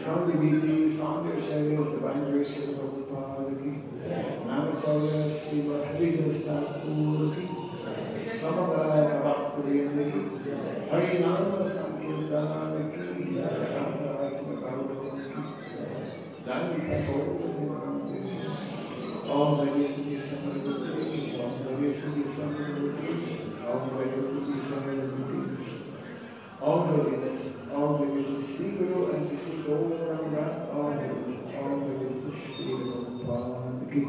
From the beauty, from your service, divine grace of the Prabhupada ki, Namaskar Srimad Hari Krishna Thakur ki, Samagaya Bhaktivinoda ki, Hari Nama Sankirtana ki, Radha Asma Bhagavatam ki, Jai Thakur. Om Vajrasati Samaradutis, Om Vajrasati Samaradutis, Om Vajrasati Samaradutis, Om Vajrasati Sri Guru and Sri Gauranga, Om Vajrasati Sri Prabhupada ki.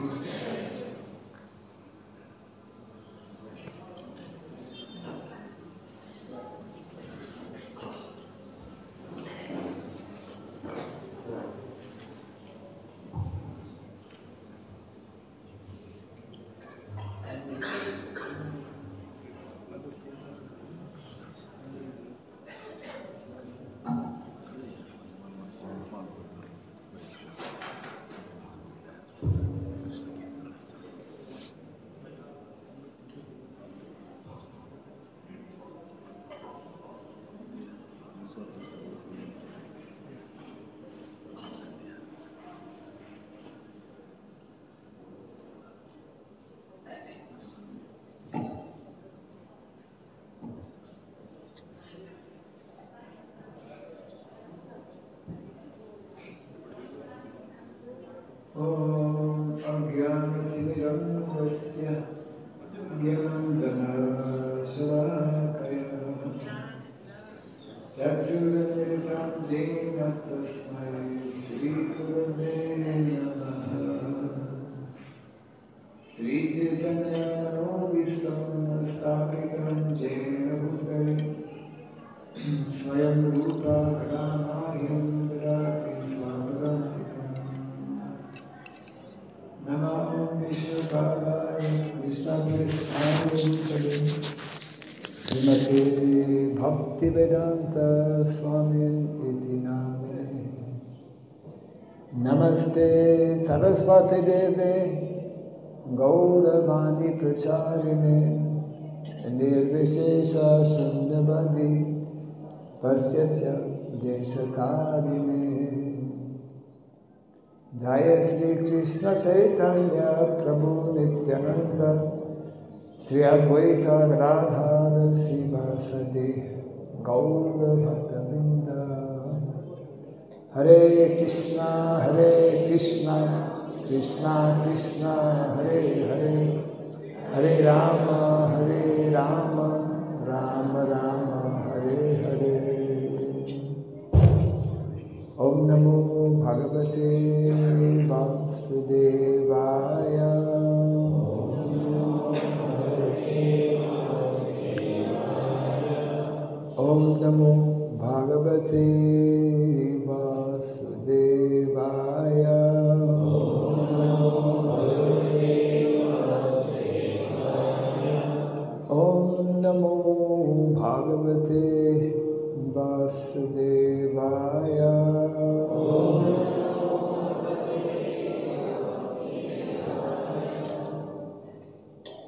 Om Agyanatimirandasya Gyananjanashalakaya Yatsuranitam Jena Tasmai Sri Gurave Namaha Sri Chaitanya Manobhistam Sthapitam Jena Bhutale Swayam Rupa Kadamayam Vidati Swamadantikam Namo Vishnupadaya Vishnaprasthaya Srimate Bhaktivedanta Swami iti namine Namaste Saraswati Deve Gauravani Pracharine Nirvishesha Shunyavadi Pasyacha Deshakarine Jaya Sri Krishna Chaitanya Prabhu Nityananda Sri Advaita Radha Sivasade Gaura Bhaktavinda Hare Krishna Krishna Krishna Hare Hare Hare Rama Rama Rama Hare Hare Om Namo Bhagavate Vasudevaya Om Namo Bhagavate Vasudevaya Om Namo Bhagavate Vasudevaya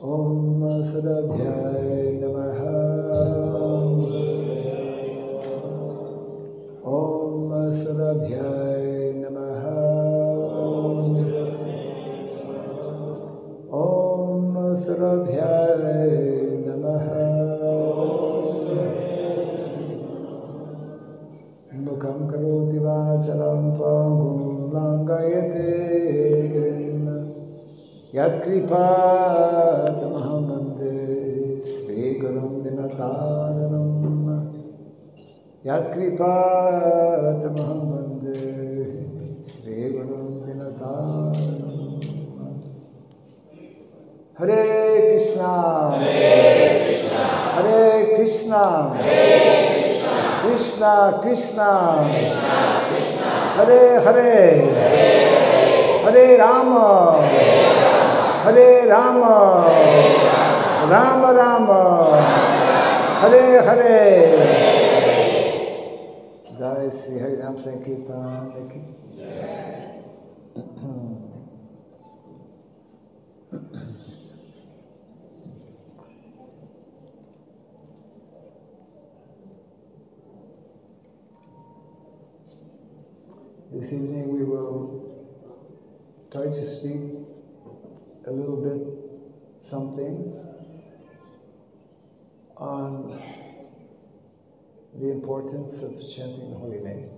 Om Sarabhyaya Namaha Om Sarabhyaya Namaha Om Sarabhyaya Namaha Mukam karoti vacharam tvam guru langayate grinna Yat kripat mahamande Sri Gurum Dinataranam Yat kripat mahamande Sri Gurum Dinataranam Hare Krishna Hare Krishna Krishna Krishna Hare Hare Hare Rama Hare Rama Rama Rama Hare Hare Jai Sri Hari Ram Sankirtan ki This evening we will try to speak a little bit something on the importance of chanting the holy name.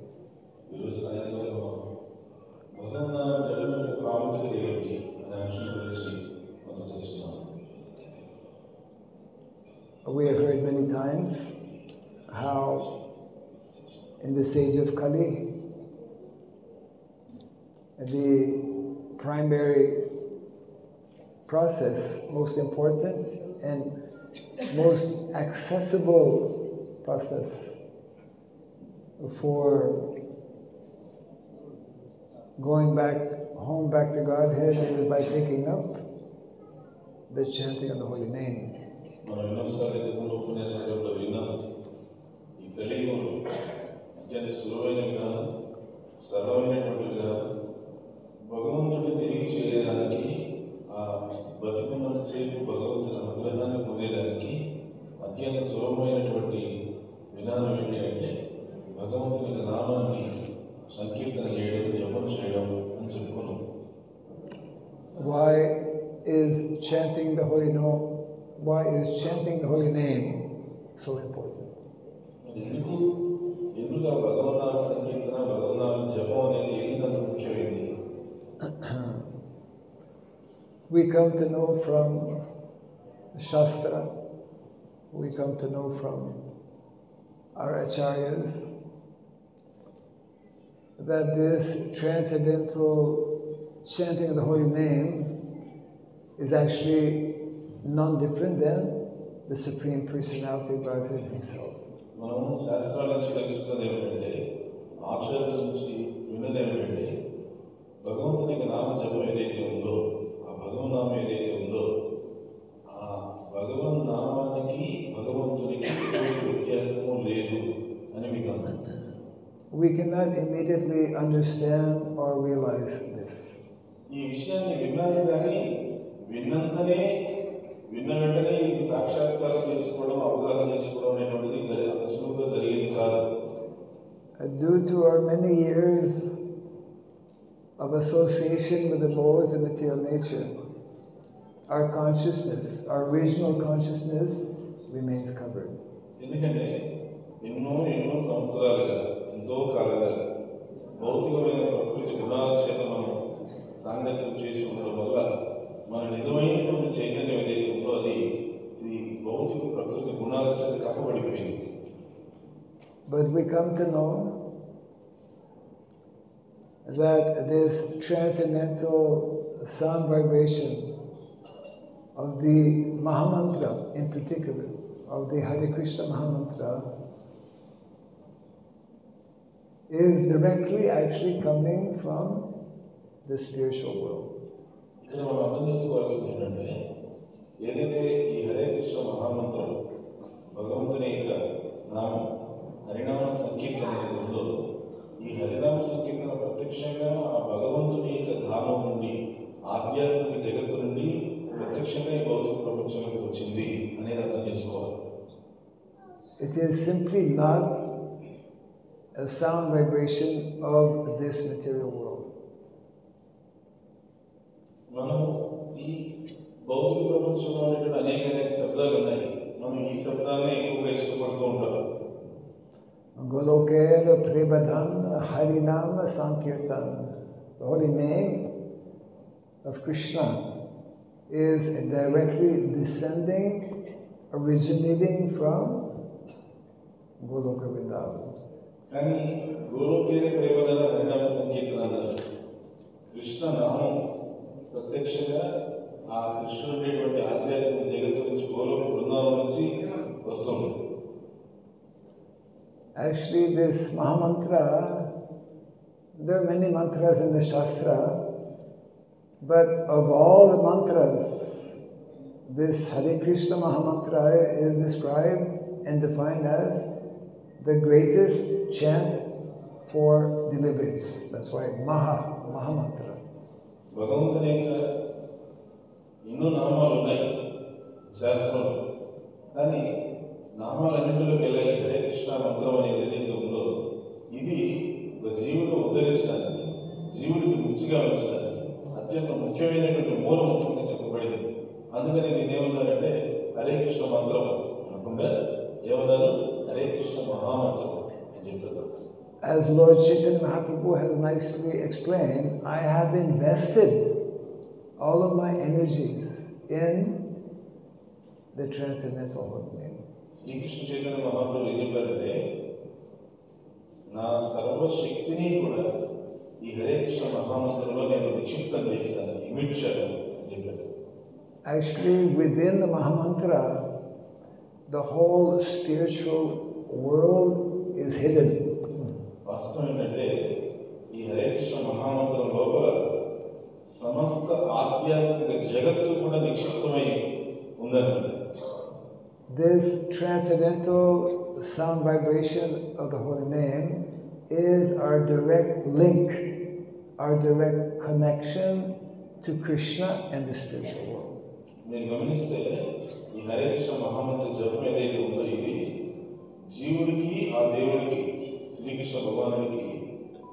We have heard many times how in this age of Kali, the primary process, most important and most accessible process for going back home, back to Godhead, is by taking up the chanting of the holy name. భగవంతుడిని తిరిగి చేయడానికి బతికున్నంతసేపు భగవంతుని అనుగ్రహాన్ని పొందేదానికి అత్యంత సులభమైనటువంటి విధానం ఏంటి అంటే భగవంతుని నామాన్ని సంకీర్తన చేయడం, జపం చేయడం అని చెప్పుకున్నాం. Why is chanting the holy name so important? ఎందుకు ఆ భగవన్నామ సంకీర్తన, భగవన్నామ జపం అనేది ఎందుకంత ముఖ్యమైంది? We come to know from Shastra, we come to know from our acharyas that this transcendental chanting of the holy name is actually none different than the Supreme Personality of Godhead Himself. మనం శాస్త్రాల నుంచి తెలుసుకున్నది ఏమిటంటే, ఆచార్యుల నుంచి విన్నది ఏమిటంటే, భగవంతుని నామ జపం ఏదైతే ఉందో, ఆ భగవన్నామం ఏదైతే ఉందో, ఆ భగవన్నామానికి భగవంతునికి ఎటువంటి వ్యత్యాసము లేదు అని విన్నాం. We cannot immediately understand or realize this. ఈ విషయాన్ని విన్నాను కానీ విన్న వెంటనే ఇది సాక్షాత్కారం చేసుకోవడం, అవగాహన చేసుకోవడం అనేటువంటిది అంత సులువుగా జరిగేది కాదు. Due to our many years of association with the modes of material nature, our consciousness, our original consciousness remains covered. ఎందుకంటే ఎన్నో సంవత్సరాలుగా, ఎంతో కాలంగా భౌతికమైన ప్రకృతి గుణాల చేత మనం సాంగత్యం చేసి ఉండడం వల్ల మన నిజమైనటువంటి చైతన్యం ఏదైతే ఉందో అది భౌతిక ప్రకృతి గుణాల చేత కప్పబడిపోయింది. But we come to know that this transcendental sound vibration of the Mahamantra, in particular, of the Hare Krishna Mahamantra, is directly actually coming from the spiritual world. ఇక్కడ మనం అర్థం చేసుకోవాల్సింది ఏంటంటే, ఏదైతే ఈ హరే కృష్ణ మహామంత్రం భగవంతుని యొక్క నామం హరినామ సంకీర్తన ఉందో, ఈ హరినామ సంకీర్తన ప్రత్యక్షంగా ఆ భగవంతుని యొక్క ధామం నుండి, ఆధ్యాత్మిక జగత్తు నుండి ప్రత్యక్షంగా ఈ భౌతిక ప్రపంచంలోకి వచ్చింది అనేది అర్థం చేసుకోవాలి. It is simply not a sound vibration of this material world. మనం ఈ భౌతిక ప్రపంచంలో ఉండేటువంటి అనేక శబ్దాలు ఉన్నాయి. మనం ఈ శబ్దాలనే ఎక్కువగా ఇష్టపడుతూ ఉంటాం. Golokera Prabodhan Harinama Sankirtan. The holy name of Krishna is directly descending, originating from Goloka Vrindavan. కానీ గోలోకేర ప్రేమధన హరినామ సంకీర్తన అన్నారు. కృష్ణ నామం ప్రత్యక్షంగా ఆ కృష్ణుడు ఉండేటువంటి ఆధ్యాత్మిక జగత్తు నుంచి, గోలోక బృందావనం నుంచి వస్తుంది. Actually, this Mahamantra, there are many mantras in the Shastra, but of all the mantras, this Hare Krishna Mahamantra is described and defined as the greatest chant for deliverance. That's why Mahamantra. భగవంతుని యొక్క ఎన్నో నామాలు ఉన్నాయి శాస్త్రంలో, కానీ నామాలన్నింటిలోకి వెళ్ళాలి హరే కృష్ణ మంత్రం అనేది ఏదైతే ఉందో, ఇది ఒక జీవుడు ఉద్ధరించడానికి, జీవుడికి ముచ్చిగా ఉంచడానికి అత్యంత ముఖ్యమైనటువంటి మూలమంత్రంగా చెప్పబడింది. అందుకని నేనేమన్నానంటే హరే కృష్ణ మంత్రం అనకుండా ఏమన్నారు, హరే కృష్ణ మహామంత్రం అని చెప్పారు. As Lord Chaitanya Mahaprabhu has nicely explained, I have invested all of my energies in the transcendental holy name. Srikrishna Chaitanya Mahaprabhu ఏం చెప్పారంటే, నా సర్వశక్తిని కూడా ఈ హరే కృష్ణ మహామంత్రంలో నేను నిక్షిప్తం చేశాను, ఇమిడ్చాను అని చెప్పారు. Actually, within the Mahamantra, the whole spiritual world is hidden. వాస్తవం ఏంటంటే ఈ హరే కృష్ణ మహామంత్రం లోపల సమస్త ఆధ్యాత్మిక జగత్తు కూడా నిక్షిప్తమై ఉందన్నమాట. This transcendental sound vibration of the holy name is our direct link, our direct connection to Krishna and the spiritual world. మీరు గమనిస్తే ఈ హరే కృష్ణ మహామంత్ర జపం ఏదైతే ఉందో ఇది జీవుడికి ఆ దేవుడికి శ్రీకృష్ణ భగవానుడికి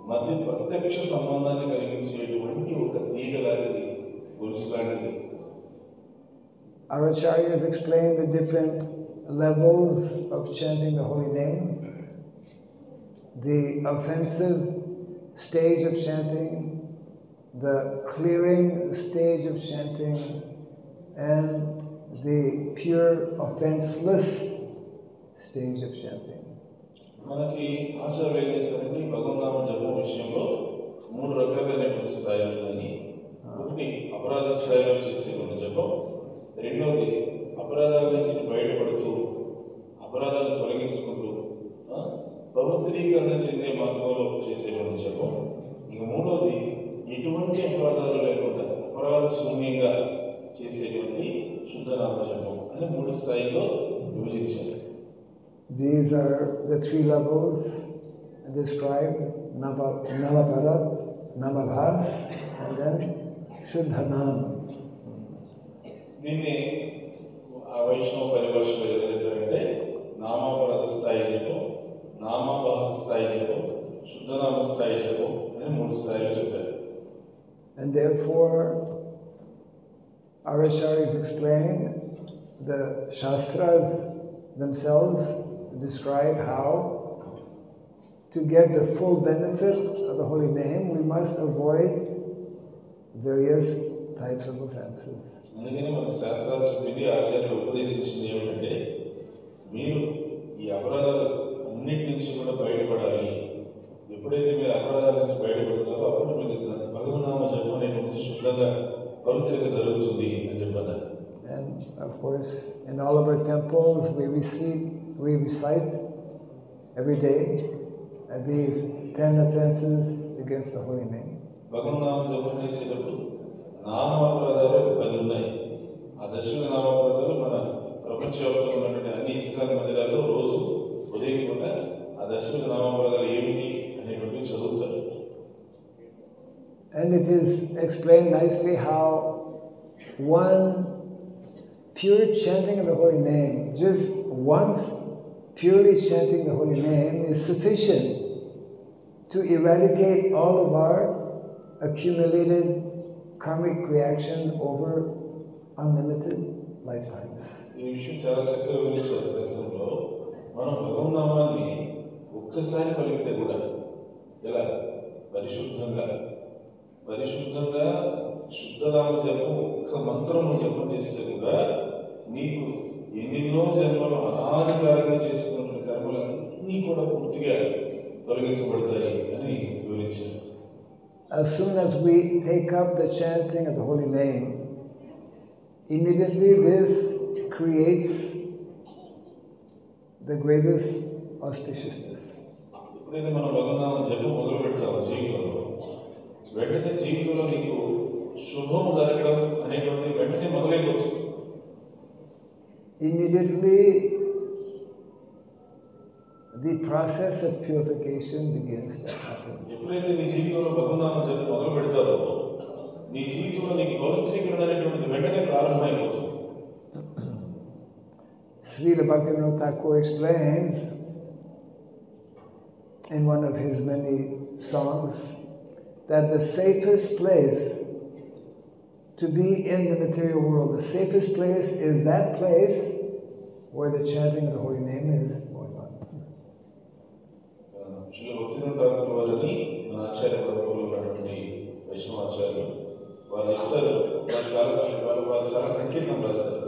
మధ్య ప్రత్యక్ష సంబంధాన్ని కలిగించేటువంటి ఒక తీగ లాంటిది, గొలుసు లాంటిది. Our acharyas explain the different levels of chanting the holy name. The offensive stage of chanting, the clearing stage of chanting, and the pure offenseless stage of chanting. మనకి ఆచార్యులు ఏం చేస్తారంటే భగవన్నామ జపం విషయంలో 3 రకాలైనటువంటి స్థాయిలు ఉన్నాయి. ఒకటి అపరాధ స్థాయిలో చేసేటువంటి జపం, రెండవది అపరాధాల నుంచి బయటపడుతూ అపరాధాలను తొలగించుకుంటూ పవిత్రీకరణ చెందే మార్గంలో చేసేటువంటి జపం, ఇక మూడవది ఎటువంటి అపరాధాలు లేకుండా అపరాధ శూన్యంగా చేసేటువంటి శుద్ధనామ జపం అని 3 స్థాయిలో విభజించారు. These are the 3 levels described: Navaparat, Namabhas, and then Shuddhanam. దీన్ని ఆ వైష్ణవ పరిభాషలో ఏంటంటే నామాపరాధ స్థాయి జపం, నామాభాస స్థాయి జపం, శుద్ధనామ స్థాయి జపం అని 3 స్థాయిలు చెప్పారు. And therefore, our acharyas explain, the Shastras themselves describe how to get the full benefit of the holy name, we must avoid various types of offenses. అందుకని మనకు శాస్త్రాలు చెప్పింది, ఆచార్యులు ఉపదేశించింది ఏమిటంటే, మీరు ఈ అపరాధాలు అన్నిటి నుంచి కూడా బయటపడాలి. ఎప్పుడైతే మీరు అపరాధాల నుంచి బయటపడతారో అప్పుడు మీకు భగవన్నామ జపం అనేటువంటి శుద్ధంగా పవిత్రంగా జరుగుతుంది అని చెప్పారు. And of course, in all of our temples, we recite every day these 10 offenses against the holy name. భగవన్నామ జపం చేసేటప్పుడు నామాపరాధాలు 10 ఉన్నాయి. ఆ దశమ నామాపరాధాలు మన ప్రపంచవ్యాప్తంగా ఉన్నటువంటి అన్ని ఇస్కాన్ మందిరాల్లో రోజు ఉదయం కూడా ఆ దశమ నామాపరాధాలు ఏమిటి అనేటువంటి చదువుతారు. And it is explained nicely how one pure chanting of the holy name, just once purely chanting the holy name, is sufficient to eradicate all of our accumulated karmic reaction over unlimited lifetimes. ఈ విషయం చాలా చక్కగా వివరించారు శాస్త్రంలో. మనం భగవన్నామాన్ని ఒక్కసారి పలికితే కూడా ఎలా పరిశుద్ధంగా శుద్ధనామ జపం ఒక్క మంత్రము జపం చేస్తే కూడా నీకు ఎన్నెన్నో జన్మలు అనాదికారంగా చేసుకున్నటువంటి కర్మలన్నీ కూడా పూర్తిగా తొలగించబడతాయి అని వివరించారు. As soon as we take up the chanting of the holy name, immediately this creates the greatest auspiciousness. ఎప్పుడైతే మనం భగవన్నామ జపం మొదలు పెడతామో జీవితంలో, వెంటనే జీవితంలో నీకు శుభం జరగడం అనేటువంటి వెంటనే మొదలైపోతుంది. Immediately the process of purification begins to happen. ఎప్పుడైతే నీ జీవితంలో భగవన్నామ జపం మొదలు పెడతారో నీ జీవితంలో నీకు పవిత్రీకరణ అనేటువంటిది వెంటనే ప్రారంభమైపోతుంది. Srila Bhaktivinoda Thakur explains in one of his many songs that the safest place to be in the material world. The safest place is that place where the chanting of the holy name is going on. Shri Bhaktivedanta వారిని మన ఆచార్య పరంపరలో ఉన్నటువంటి వైష్ణవాచార్యులు వారు చెప్తారు, వారు చాలా సంకీర్తన రాశారు.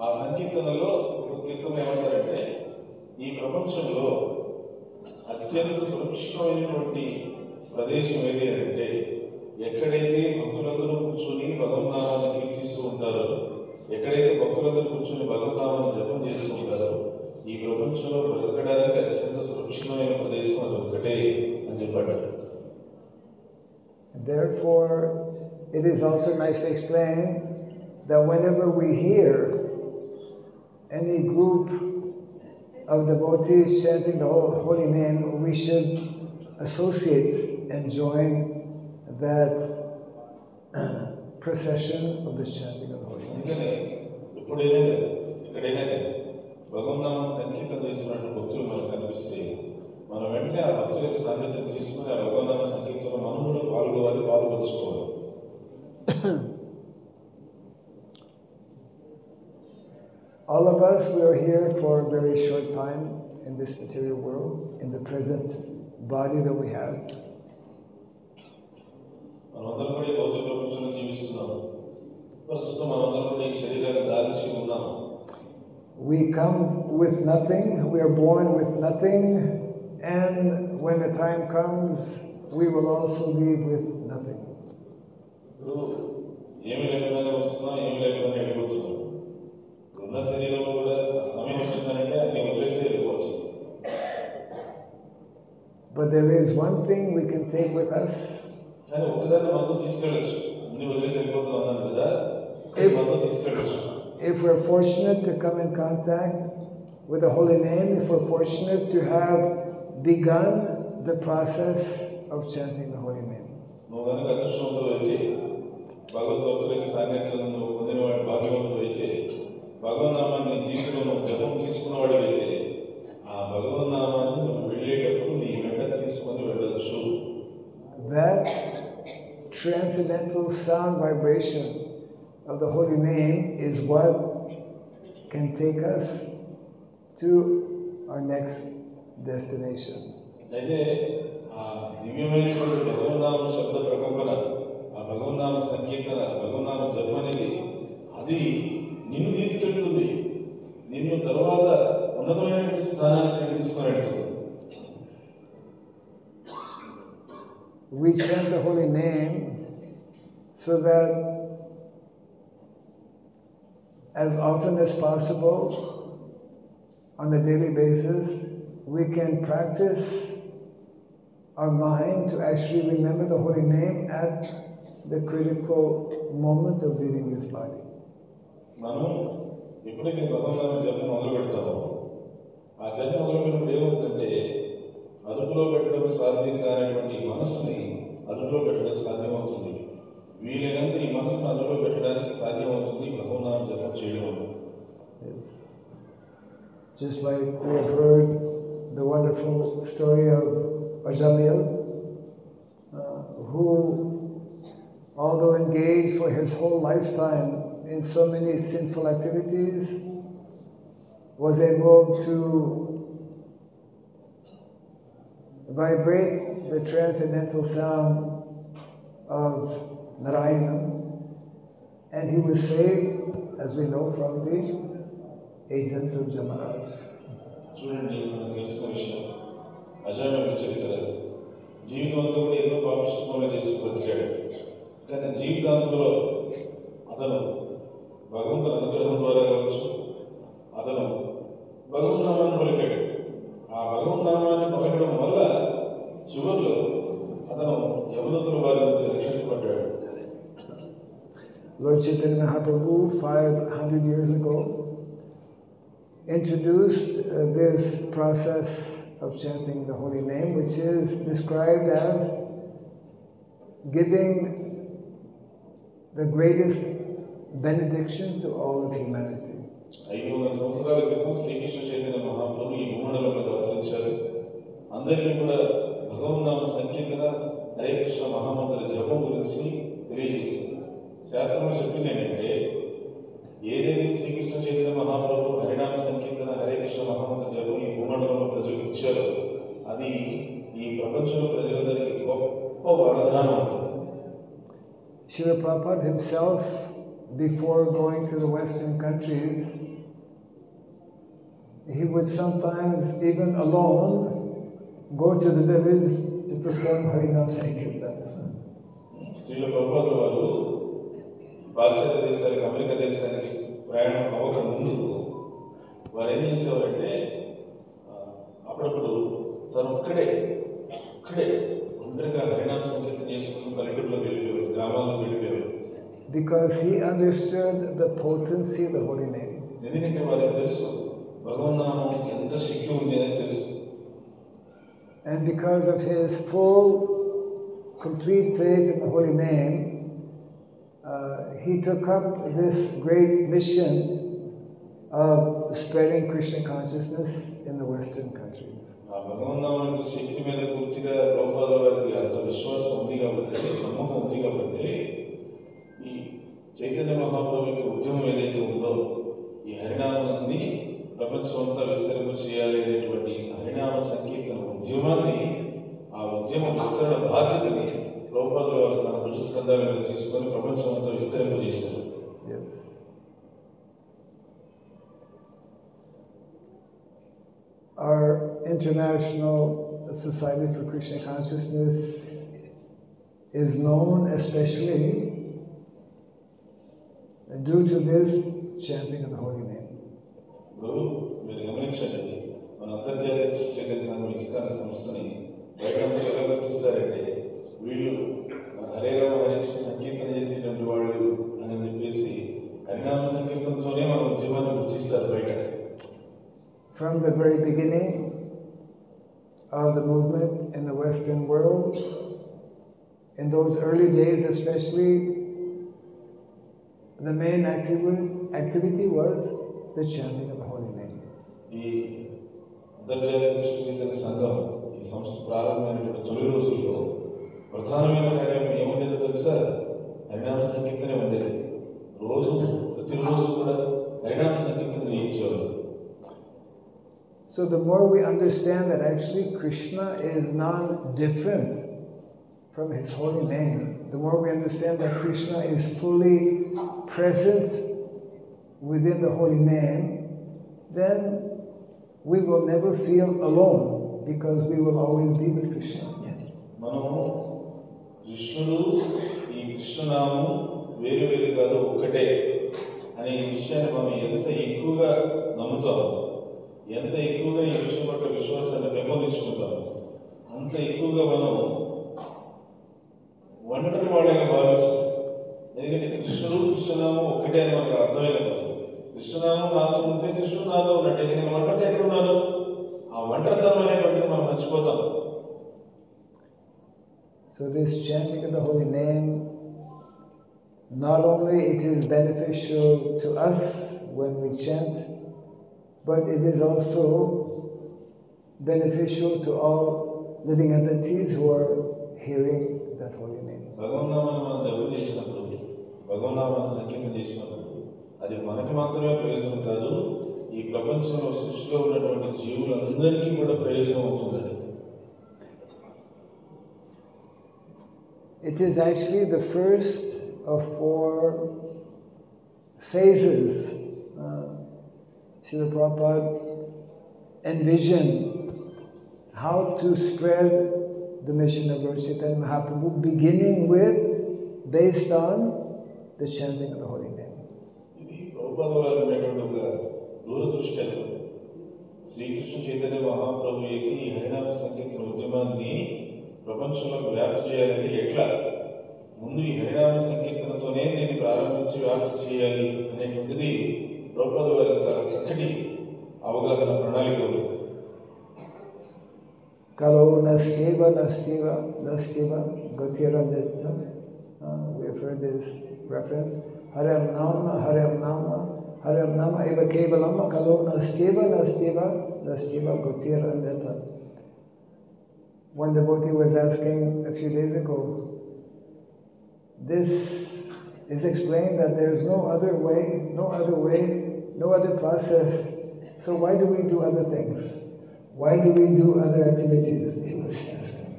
ఆ సంకీర్తనలో ఒక కీర్తన ఏమంటారంటే, ఈ ప్రపంచంలో అత్యంత సురక్షితమైనటువంటి ప్రదేశం ఏది అంటే, ఎక్కడైతే భక్తులందరూ కూర్చొని భగవన్నామాన్ని కీర్తిస్తూ ఉంటారో, ఎక్కడైతే భక్తులందరూ కూర్చొని భగవన్నామాన్ని జపం చేస్తూ ఉంటారో, ఈ ప్రపంచంలో బ్రతకడానికి అత్యంత సురక్షితమైన ప్రదేశం అది ఒక్కటే అని చెప్పాడు. Therefore, it is also nice to explain that whenever we hear any group of devotees chanting the holy name, we should associate and join that procession of the chanting of the holy name. భగవన్నామం సంకీర్తన చేస్తున్నట్టు భక్తులు మనకు కనిపిస్తే మనం వెంటనే ఆ భక్తుల యొక్క సాన్నిధ్యం తీసుకుని ఆ భగవన్నామ సంకీర్తనలో మనం కూడా పాల్గొవాలి, పాల్గొంచుకోవాలి. All of us, we are here for a very short time in this material world, in the present body that we have. మనమందరం కూడా ఈ భౌతిక ప్రపంచంలో జీవిస్తున్నాము. ప్రస్తుతం మనమందరం కూడా ఈ శరీరాన్ని దాల్చి ఉన్నాము. We come with nothing, we are born with nothing, and when the time comes, we will also leave with nothing. ఏమి లేకపోయినా వస్తున్నాం, ఏమి లేకపోయినా వెళ్ళిపోతున్నాం. ఉన్న శరీరం కూడా సమయం వచ్చిందంటే అన్ని వదిలేసి వెళ్ళిపోవచ్చు. But there is one thing we can take with us. కానీ ఒక్కదాన్ని మనతో తీసుకెళ్ళచ్చు. అన్ని వదిలేసి వెళ్ళిపోతున్నాం కదా, మనతో తీసుకెళ్ళచ్చు. If we're fortunate to come in contact with the holy name, if we're fortunate to have begun the process of chanting the holy name. నువ్వు కనుక అదృష్టవంతుడు అయితే, భగవద్భక్తులకి సాన్నిధ్యం పొందినవాడు భాగ్యవంతుడు అయితే, భగవన్నామాన్ని జీవితంలో జపం తీసుకున్నవాడు అయితే, ఆ భగవన్నామాన్ని నువ్వు వెళ్ళేటప్పుడు నీ వెంట తీసుకొని వెళ్ళొచ్చు. That transcendental sound vibration of the holy name is what can take us to our next destination. అయితే ఆ దివ్యమైనటువంటి భగవన్నామ శబ్ద ప్రకంపన, ఆ భగవన్నామ సంకీర్తన, భగవన్నామ జపం అనేది అది నిన్ను తీసుకెళ్తుంది, నిన్ను తర్వాత ఉన్నతమైనటువంటి స్థానానికి తీసుకొని వెళ్తుంది. We chant the holy name so that as often as possible on a daily basis, we can practice our mind to actually remember the holy name at the critical moment of leaving this body. మనం ఎప్పుడైతే భగవన్నామ జపం మొదలు పెడతామో, ఆ జపం మొదలు పెట్టినప్పుడు ఏమవుతుందంటే, అదుపులో పెట్టడం సాధ్యం కానిటువంటి మనసుని అదుపులో పెట్టడం సాధ్యమవుతుంది. వీలైనంత ఈ మనసును అదుపులో పెట్టడానికి సాధ్యమవుతుంది భగవన్నామ జపం చేయడం వల్ల. Just like we have heard the wonderful story of Ajamil, who, although engaged for his whole lifetime in so many sinful activities, was able to vibrate the transcendental sound of Narayana, and he was saved, as we know, from the agents of Jamaraj. చూడండి, మనకు తెలిసిన విషయం అజామిల్ చరిత్ర. జీవితంతో కూడా ఎన్నో పాపిష్టములు చేసి బ్రతికాడు. కానీ జీవితాంతంలో అతను భగవంతుని అనుగ్రహం ద్వారా కావచ్చు, అతను భగవన్నామాన్ని పలికాడు. ఆ భగవన్నామాన్ని పలకడం వల్ల చివరిలో అతను యమదూతల వారి నుంచి రక్షించబడ్డాడు. Lord Chaitanya Mahaprabhu 500 years ago introduced this process of chanting the holy name, which is described as giving the greatest benediction to all of humanity. 500 సంవత్సరాల క్రితం శ్రీకృష్ణ చైతన్య మహాప్రభు ఈ భూమండలం మీద అవతరించారు. అందరికీ కూడా భగవన్నామ సంకీర్తన, హరే కృష్ణ మహామంత్ర జపం గురించి తెలియజేసింది. శాస్త్రంలో చెప్పింది ఏంటంటే ఏదైతే శ్రీకృష్ణ చైతన్య మహాప్రభు హరినామ సంకీర్తన హరే కృష్ణ మహామంత్ర జపం ఈ భూమండలంలో ప్రజలకు ఇచ్చారో అది ఈ ప్రపంచంలో ప్రజలందరికీ గొప్ప వరదానం ఉంటుంది. Srila Prabhupada himself, before going to the Western countries, he would sometimes, even alone, go to the village to perform Harinam Sankirtan. Srila Prabhupada వారు పాశ్చాత్య దేశానికి అమెరికా దేశానికి ప్రయాణం అవ్వక ముందు వారు ఏం చేసేవారంటే అప్పుడప్పుడు తను ఒక్కడే ఒంటరిగా హరినామ సంకీర్తన చేసుకుని పల్లెటూరులో వెళ్ళిపోయారు, గ్రామాల్లో వెళ్ళిపోయారు. Because he understood the potency of the holy name. ఎందుకంటే వారికి తెలుసు భగవన్నామం ఎంత శక్తి ఉంది అని తెలుసు. And because of his full, complete faith in the holy name, he took up this great mission of spreading Krishna consciousness in the Western countries. ఆ భగవన్నామం శక్తి మీద పూర్తిగా ప్రభుపాద వారికి అంత విశ్వాసం ఉంది కాబట్టి, నమ్మకం ఉంది కాబట్టి ఈ చైతన్య మహాప్రభుకి ఉద్యమం ఏదైతే ఉందో ఈ హరినామాన్ని ప్రపంచం అంతా విస్తరింప చేయాలి అనేటువంటి హరినామ సంకీర్తన ఉద్యమాన్ని, ఆ ఉద్యమ విస్తరణ బాధ్యతని ప్రభుపాద వారు తన భుజస్కంధాల మీద తీసుకొని ప్రపంచం అంతా విస్తరింపజేశారు. Our International Society for Krishna Consciousness is known especially due to this chanting of the holy name. మీరు గమనించండి, మన అంతర్జాతీయ కృష్ణ చైతన్య సంఘం ఇస్కాన్ సంస్థని బయట అందరూ ఎలా గుర్తిస్తారంటే వీళ్ళు హరే రామ హరే కృష్ణ సంకీర్తన చేసేటువంటి వాళ్ళు అని చెప్పేసి హరినామ సంకీర్తనతోనే మన ఉద్యమాన్ని గుర్తిస్తారు బయట. From the very beginning of the movement in the Western world, in those early days especially, the main activity was the chanting of the holy name. ఈ అంతర్జాతీయ కృష్ణ చైతన్య సంఘం ఈ సంస్థ ప్రారంభమైనటువంటి తొలి రోజుల్లో ప్రధానమైన కార్యం ఏముండేదో తెలుసా? హరినామ సంకీర్తనే ఉండేది. ప్రతిరోజు కూడా హరినామ సంకీర్తన చేయించేవారు. So the more we understand that actually Krishna is not different from his holy name, the more we understand that Krishna is fully present within the holy name, then we will never feel alone because we will always be with Krishna. మనము కృష్ణుడు ఈ కృష్ణనామం వేరు వేరు కాదు ఒకటే అనే విషయాన్ని మనం ఎంత ఎక్కువగా నమ్ముతాము, ఎంత ఎక్కువగా ఈ విషయం పట్ల విశ్వాసాన్ని పెంపొందించుకుంటాము, అంత ఎక్కువగా మనం ఒంటరి వాళ్ళగా భావించాం. ఎందుకంటే కృష్ణుడు కృష్ణనామం ఒక్కటే అని మనకు అర్థమైనప్పుడు కృష్ణనామం నాతో ఉంటే కృష్ణుడు నాతో ఉన్నట్టే. నేను ఒంటరితో ఎక్కడ ఉన్నాను? ఆ ఒంటరితనం అనేటువంటిది మనం మర్చిపోతాం. So this chanting of the holy name, not only it is beneficial to us when we chant, but it is also beneficial to all living entities who are hearing that holy name. భగవన్నామాన్ని మనం జపం చేసినప్పుడు, భగవన్నామాన్ని సంకీర్తన చేసినప్పుడు అది మనకి మాత్రమే ప్రయోజనం కాదు, ఈ ప్రపంచంలో సృష్టిలో ఉన్నటువంటి జీవులందరికీ కూడా ప్రయోజనం అవుతుంది. It is actually the first of 4 phases Srila Prabhupada envisioned how to spread the mission of Lord Chaitanya Mahaprabhu, beginning with, based on the chanting of the holy name. ఇది ప్రభుపాద వారు ఉన్నటువంటి ఒక దూరదృష్టి అన్నమాట. శ్రీకృష్ణ చైతన్య మహాప్రభుకి ఈ హరినామ సంకీర్తన ఉద్యమాన్ని ప్రపంచంలో వ్యాప్తి చేయాలంటే ఎట్లా? ముందు ఈ హరినామ సంకీర్తనతోనే దీన్ని ప్రారంభించి వ్యాప్తి చేయాలి అనేటువంటిది ప్రభుపాద వారికి చాలా చక్కటి అవగాహన ప్రణాళిక ఉంది. Kalo nasyeva gatirandita. We have heard this reference. Haram nama eva kevalama kalo nasyeva gatirandita. One devotee was asking a few days ago, this It's explained that there is no other way, no other process. So why do we do other things? Why do we do other activities? He was asking.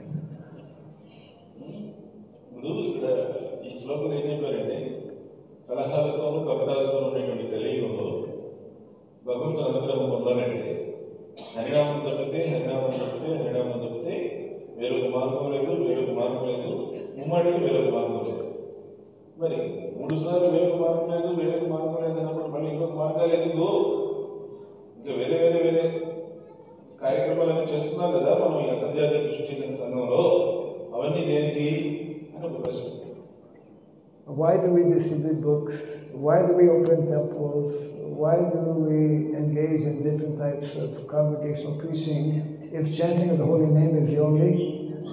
ఇప్పుడు ఇక్కడ ఈ శ్లోకంలో ఏం చెప్పారంటే కలహాలతోనూ కపటాలతోనూ ఉన్నటువంటి కలియుగంలో భగవంతుని అనుగ్రహం పొందాలంటే హరినామం తప్పితే వేరొక మార్గం లేదు, ముమ్మాటికి వేరొక మార్గం లేదు. మరి 3 సార్లు వేరొక మార్గం లేదు అన్నప్పుడు మళ్ళీ ఇంకొక మార్గాలు ఎందుకు? ఇంకా వేరే కార్యక్రమాలన్నీ చేస్తున్నాం కదా మనం ఈ అంతర్జాతీయ కృష్ణ సంఘంలో, అవన్నీ దేనికి అని ఒక ప్రశ్న. Why do we distribute books? Why do we open temples? Why do we engage in different types of congregational preaching if chanting of the holy name is the only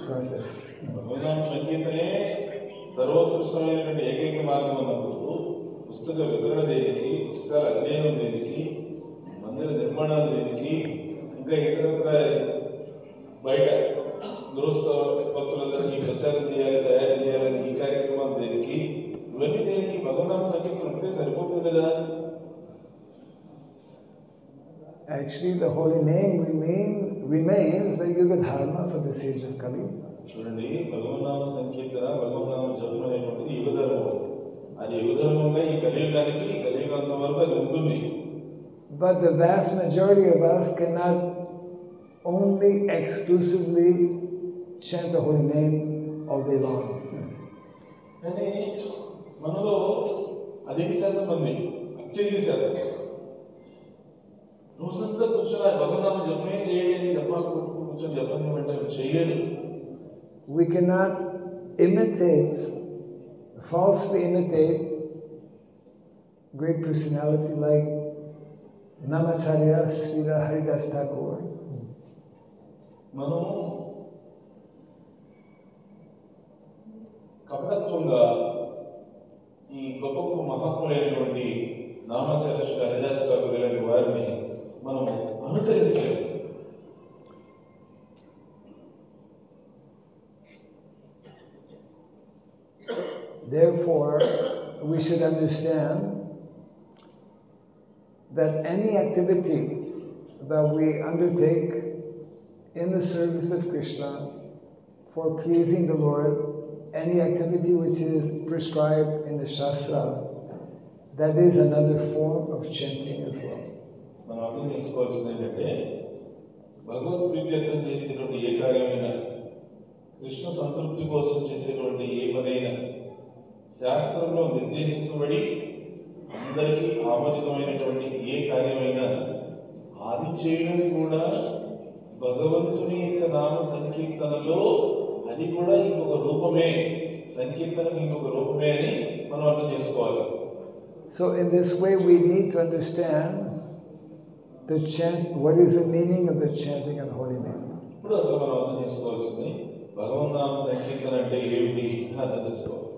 process? సంకీర్తనే సర్వోత్కృష్టమైనటువంటి ఏకైక మార్గం అన్నప్పుడు పుస్తక వితరణ దేనికి, పుస్తకాల అధ్యయనం దేనికి, మందిర నిర్మాణాలు దేనికి, ఇంకా ఇతరత్ర బయట గృహస్థ భక్తులందరికీ ప్రచారం చేయాలి, తయారు చేయాలని ఈ కార్యక్రమాలు దేనికి, ఇవన్నీ దేనికి? భగవన్నామ సంకీర్తన ఉంటే సరిపోతుంది కదా. Actually, the holy name remains the Yuga Dharma for this age of Kali. చూడండి, భగవన్నామ సంకీర్తన, భగవన్నామ జపం అనేటువంటిది యుగధర్మం. అది యుగధర్మంగా ఈ కలియుగాంతం వరకు అది ఉంటుంది. But the vast majority of us cannot only exclusively chant the holy name all day long. కానీ మనలో అధిక శాతం మంది, అత్యధిక శాతం రోజంతా కూర్చొని భగవన్నామ జపమే చేయండి, కూర్చొని జపం అంటే చేయలేదు. We cannot falsely imitate great personality like Namacharya Srila Haridas Thakur. మనం కపటత్వంగా ఈ గొప్ప మహాత్ములైనటువంటి నామాచార్య శ్రీ హరిదాస్ ఠాకూర్ లాంటి వారిని మనం అనుకరించలేము. Therefore, we should understand that any activity that we undertake in the service of Krishna for pleasing the Lord, any activity which is prescribed in the Shastra, that is another form of chanting as well. మనం అర్థం చేసుకోవాల్సింది ఏంటంటే భగవద్ప్రీత్యర్థం చేసేటువంటి ఏ కార్యమైనా, కృష్ణ సంతృప్తి కోసం చేసేటువంటి ఏ పనైనా శాస్త్రంలో నిర్దేశించబడి అందరికీ ఆమోదితమైనటువంటి ఏ కార్యమైనా అది చేయడం కూడా భగవంతుని యొక్క నామ సంకీర్తనలో అది కూడా ఇంకొక రూపమే, సంకీర్తనకు ఇంకొక రూపమే అని మనం అర్థం చేసుకోవాలి. So in this way we need to understand the chant, what is the meaning of the chanting of the holy name. ఇప్పుడు అసలు మనం అర్థం చేసుకోవాల్సింది భగవన్నామ సంకీర్తన అంటే ఏమిటి అని అర్థం చేసుకోవాలి.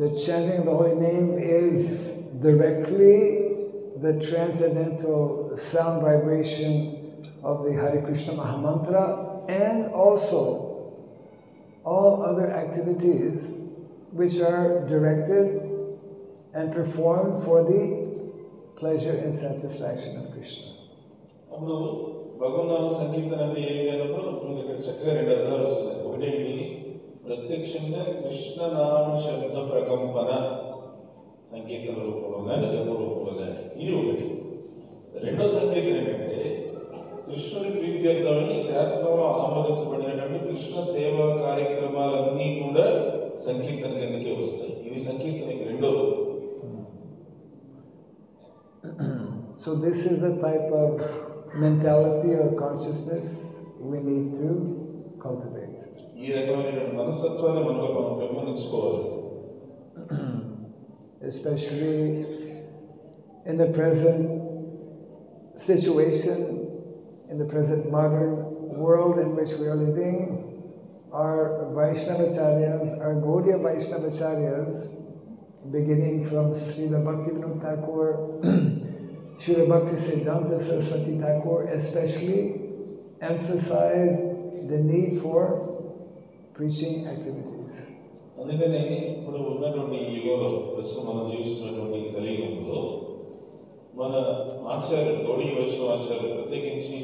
The chanting of the holy name is directly the transcendental sound vibration of the Hare Krishna Mahamantra, and also all other activities which are directed and performed for the pleasure and satisfaction of Krishna. అప్పుడు భగవన్నామ సంకీర్తన అంటే ఏమి అయినప్పుడు మనకి ఇక్కడ చక్కగా 2 అర్థాలు వస్తున్నాయి. ఒకటేంటి, ప్రత్యక్షంగా కృష్ణనామ శబ్ద ప్రకంపన సంకీర్తన రూపంలో కానీ జప రూపంలో కానీ, ఇది ఒకటి. రెండో సంకీర్తన ఏంటంటే కృష్ణుడి ప్రీత్యర్థమని శాస్త్రంలో ఆమోదించబడినటువంటి కృష్ణ సేవా కార్యక్రమాలన్నీ కూడా సంకీర్తన కిందకే వస్తాయి. ఇది సంకీర్తనకి రెండో. So this is the type of mentality or consciousness we need to cultivate. ఈ రకమైనటువంటి మనస్తత్వాన్ని మనలో మనం పెంపొందించుకోవాలి. Especially in the present situation, in the present modern world in which we are living, our Vaishnavacharyas, our Gaudiya Vaishnavacharyas, beginning from Srila Bhaktivinoda Thakur, Srila Bhakti Siddhanta Saraswati Thakur especially emphasize the need for preaching activities. అందుకనే ఇప్పుడు ఉన్నటువంటి ఈ యుగంలో ప్రస్తుతం మనం జీవిస్తున్నటువంటి ఈ కలియుగంలో మన ఆచార్యులు గౌడీ వైష్ణవ ఆచార్యులు ప్రత్యేకించి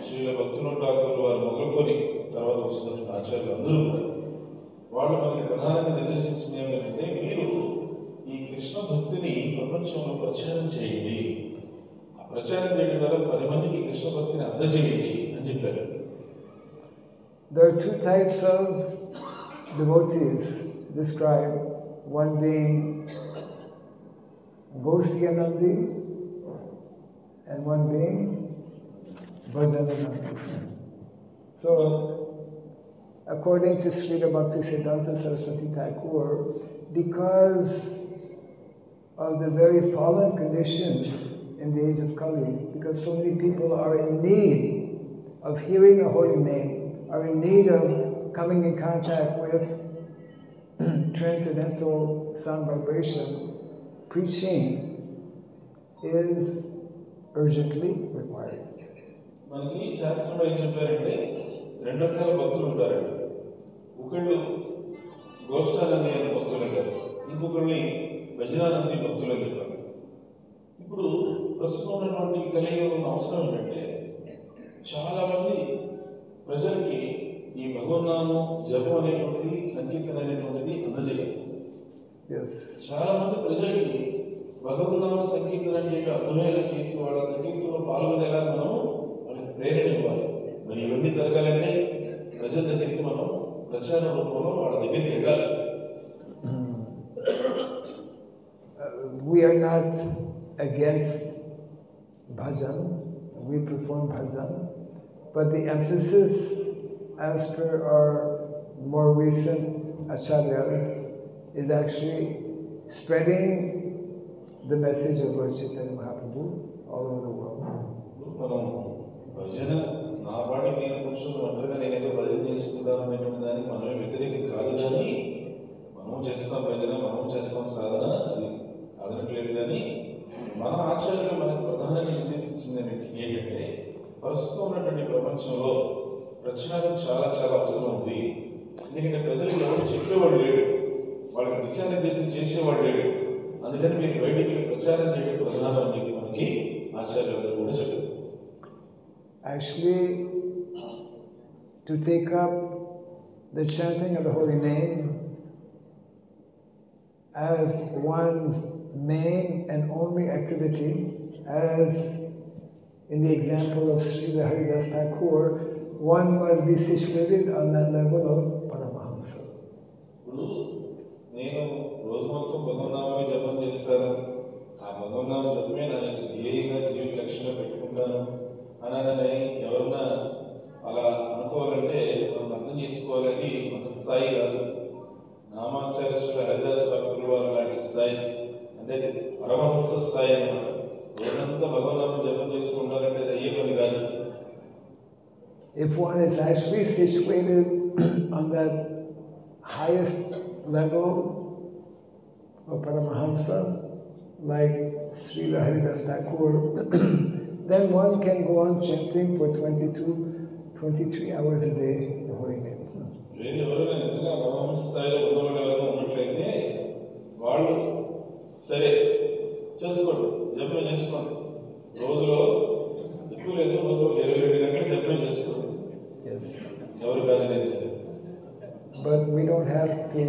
శ్రీల భక్తుల ఠాకూర్ వారు మొదలుకొని తర్వాత వస్తున్నటువంటి ఆచార్యులు అందరూ కూడా వాళ్ళు మనకి ప్రధానంగా నిర్దేశించింది ఏమిటంటే మీరు ఈ కృష్ణ భక్తిని ప్రపంచంలో ప్రచారం చేయండి, ఆ ప్రచారం చేయడం ద్వారా 10 మందికి కృష్ణ భక్తిని అందజేయండి అని చెప్పారు. There are 2 types of devotees described, one being Gosyanandi and one being Bhajananandi. So, according to Srila Bhaktisiddhanta Saraswati Thakur, because of the very fallen condition in the age of Kali, because so many people are in need of hearing the holy name, are in need of coming in contact with transcendental sound vibration, preaching is urgently required. మనకి శాస్త్రంలో ఏం చెప్పారంటే 2 రకాల భక్తులు ఉంటారండి. ఒకళ్ళు గోష్ఠానంది అనే భక్తులు అంటారు, ఇంకొకళ్ళని భజనానంది భక్తులు అని చెప్పారు. ఇప్పుడు ప్రస్తుతం ఉన్నటువంటి కలియుగంలో అవసరం ఏంటంటే చాలా మంది ప్రజలకి ఈ భగవన్నామం జపం అనేటువంటిది సంకీర్తన అనేటువంటిది అందజేయాలి. చాలా మంది ప్రజలకి భగవన్నామ సంకీర్తన అంటే అర్థమయ్యేలా చేసి వాళ్ళ సంకీర్తనలో పాల్గొనేలా మనం వాళ్ళకి ప్రేరణ ఇవ్వాలి. మరి ఇవన్నీ జరగాలంటే ప్రజల దగ్గరికి మనం ప్రచార రూపంలో వాళ్ళ దగ్గరికి వెళ్ళాలి. We are not against bhajan, we perform bhajan, but the emphasis as per our more recent acharyas is actually spreading the message of Lord Chaitanya Mahaprabhu all over the world. మనం భజన నా పాటి నేను కూర్చొని ఒంటరిగా నేనేదో భజన చేసుకుంటాను అనేటువంటి దానికి మనమే వ్యతిరేకం కాదు, కానీ మనం చేస్తాం భజన, మనం చేస్తాం సాధన, అది కాదనట్లేదు. కానీ మన ఆచార్యులు మనకు ప్రధానంగా నిర్దేశించింది ఏంటంటే ప్రస్తుతం ఉన్నటువంటి ప్రపంచంలో ప్రచారం చాలా చాలా అవసరం ఉంది. ఎందుకంటే ప్రజలకు ఎవరు చెప్పేవాడు లేడు, వాళ్ళకి దిశానిర్దేశం చేసేవాడు లేడు. అందుకని మీరు బయటికి ప్రచారం చేయడం ప్రధానం అని చెప్పి మనకి ఆచార్యులు కూడా చెప్పారు. Actually, to take up the chanting of the holy name as one's main and only activity, as in the example of Srila Haridas Thakur, one must be situated on that level of Paramahamsa. నేను రోజు మొత్తం భగవన్నామే జపం చేస్తాను, ఆ భగవన్నామ జపమే నా యొక్క ధ్యేయంగా జీవిత లక్ష్యంగా పెట్టుకుంటాను అనని ఎవరన్నా అలా అనుకోవాలంటే మనం అర్థం చేసుకోవాలని మన స్థాయి కాదు. నామాచార్య శ్రీ హరిదాస్ ఠాకూర్ వారు లాంటి స్థాయి అంటే పరమహంస స్థాయి అన్నమాట. రోజంతా భగవన్నామం జపం చేస్తూ ఉండాలంటే అది అయ్యే పని కాదు. If one is actually situated on that highest level of Paramahamsa, like Srila Haridas Thakur, then one can go on chanting for 23 hours a day the holy name. ఎవరైనా నిజంగా పరమహంస స్థాయిలో ఉన్నవాళ్ళు ఎవరైనా ఉన్నట్లయితే వాళ్ళు సరే చేసుకోండి, జపం చేసుకోండి. రోజులో ఎక్కువ లేదు, రోజులో 22 గంటలు జపం చేసుకోండి. ఎవరు కాదనేది. But we don't have to,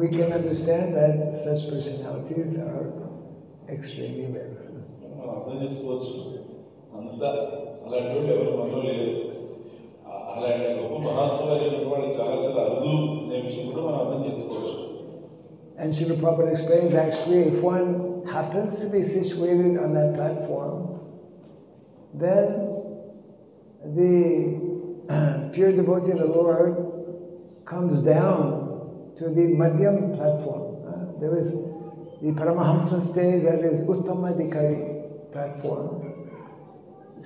we can understand that such personalities are extremely rare. మనం అర్థం చేసుకోవచ్చు, అంతా అలాంటి వాళ్ళు ఎవరు మనలో లేరు. అలాంటి గొప్ప మహాత్ములు అనేటువంటి వాళ్ళు చాలా చాలా అరుదు అనే విషయం కూడా మనం అర్థం చేసుకోవచ్చు. And Srila Prabhupada explains, actually, if one happens to be situated on that platform, then the pure devotee of the Lord comes down to the Madhyam platform. There is the Paramahamsa stage, that is Uttamadikari platform.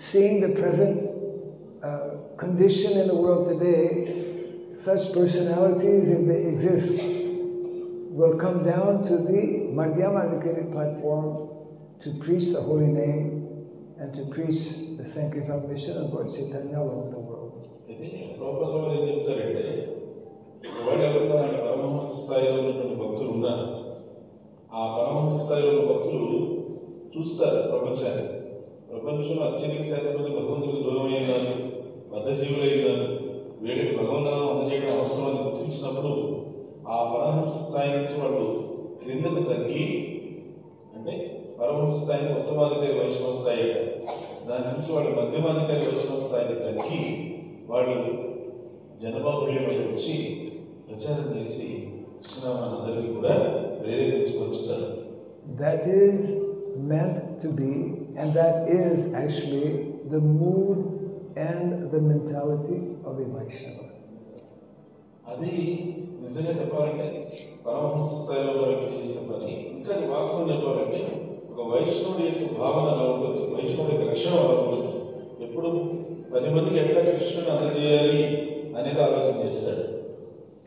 Seeing the present condition in the world today, such personalities, if they exist, will come down to the Madhyamadikari platform to preach the holy name and to preach the Sankirtan mission of Lord Chaitanya all over the world. ఇది ప్రభుత్వం ఏం చెప్తారంటే వాళ్ళు ఎవరున్నారంటే స్థాయిలో ఉన్నటువంటి భక్తులు ఉన్నారు. ఆ పరమహంస స్థాయిలో ఉన్న భక్తులు చూస్తారు ప్రపంచాన్ని. ప్రపంచంలో అత్యధిక శాతం మంది భగవంతుడికి దూరమై ఉన్నారు, బద్ధజీవులై ఉన్నారు. వీళ్ళకి భగవన్నామం అందజేయడం అవసరం అని గుర్తించినప్పుడు ఆ పరమహంస స్థాయి నుంచి వాళ్ళు క్రిందకు తగ్గి, అంటే పరమహంస స్థాయిని ఉత్తమాధికారి వైష్ణవ స్థాయి, దాని నుంచి వాళ్ళు మధ్యమాధికారి వైష్ణవ స్థాయికి తగ్గి వాళ్ళు జనబాహుళ్యమై వచ్చి ప్రచారం చేసి కృష్ణనామాన్ని అందరికీ కూడా ప్రేరేపించి పంచుతారు. That is meant to be, and that is actually the mood and the mentality of a Vaishnava. అది నిజంగా చెప్పాలంటే పరమహంస స్థాయిలో వ్యక్తి చేసే పని. ఇంకా వాస్తవం చెప్పాలంటే ఒక వైష్ణవుడి యొక్క భావన అలా ఉంటుంది, వైష్ణవుడి యొక్క లక్షణం అలా ఉంటుంది. ఎప్పుడు 10 మందికి ఎట్లా కృష్ణుని అందజేయాలి అనేది ఆలోచన చేస్తాడు.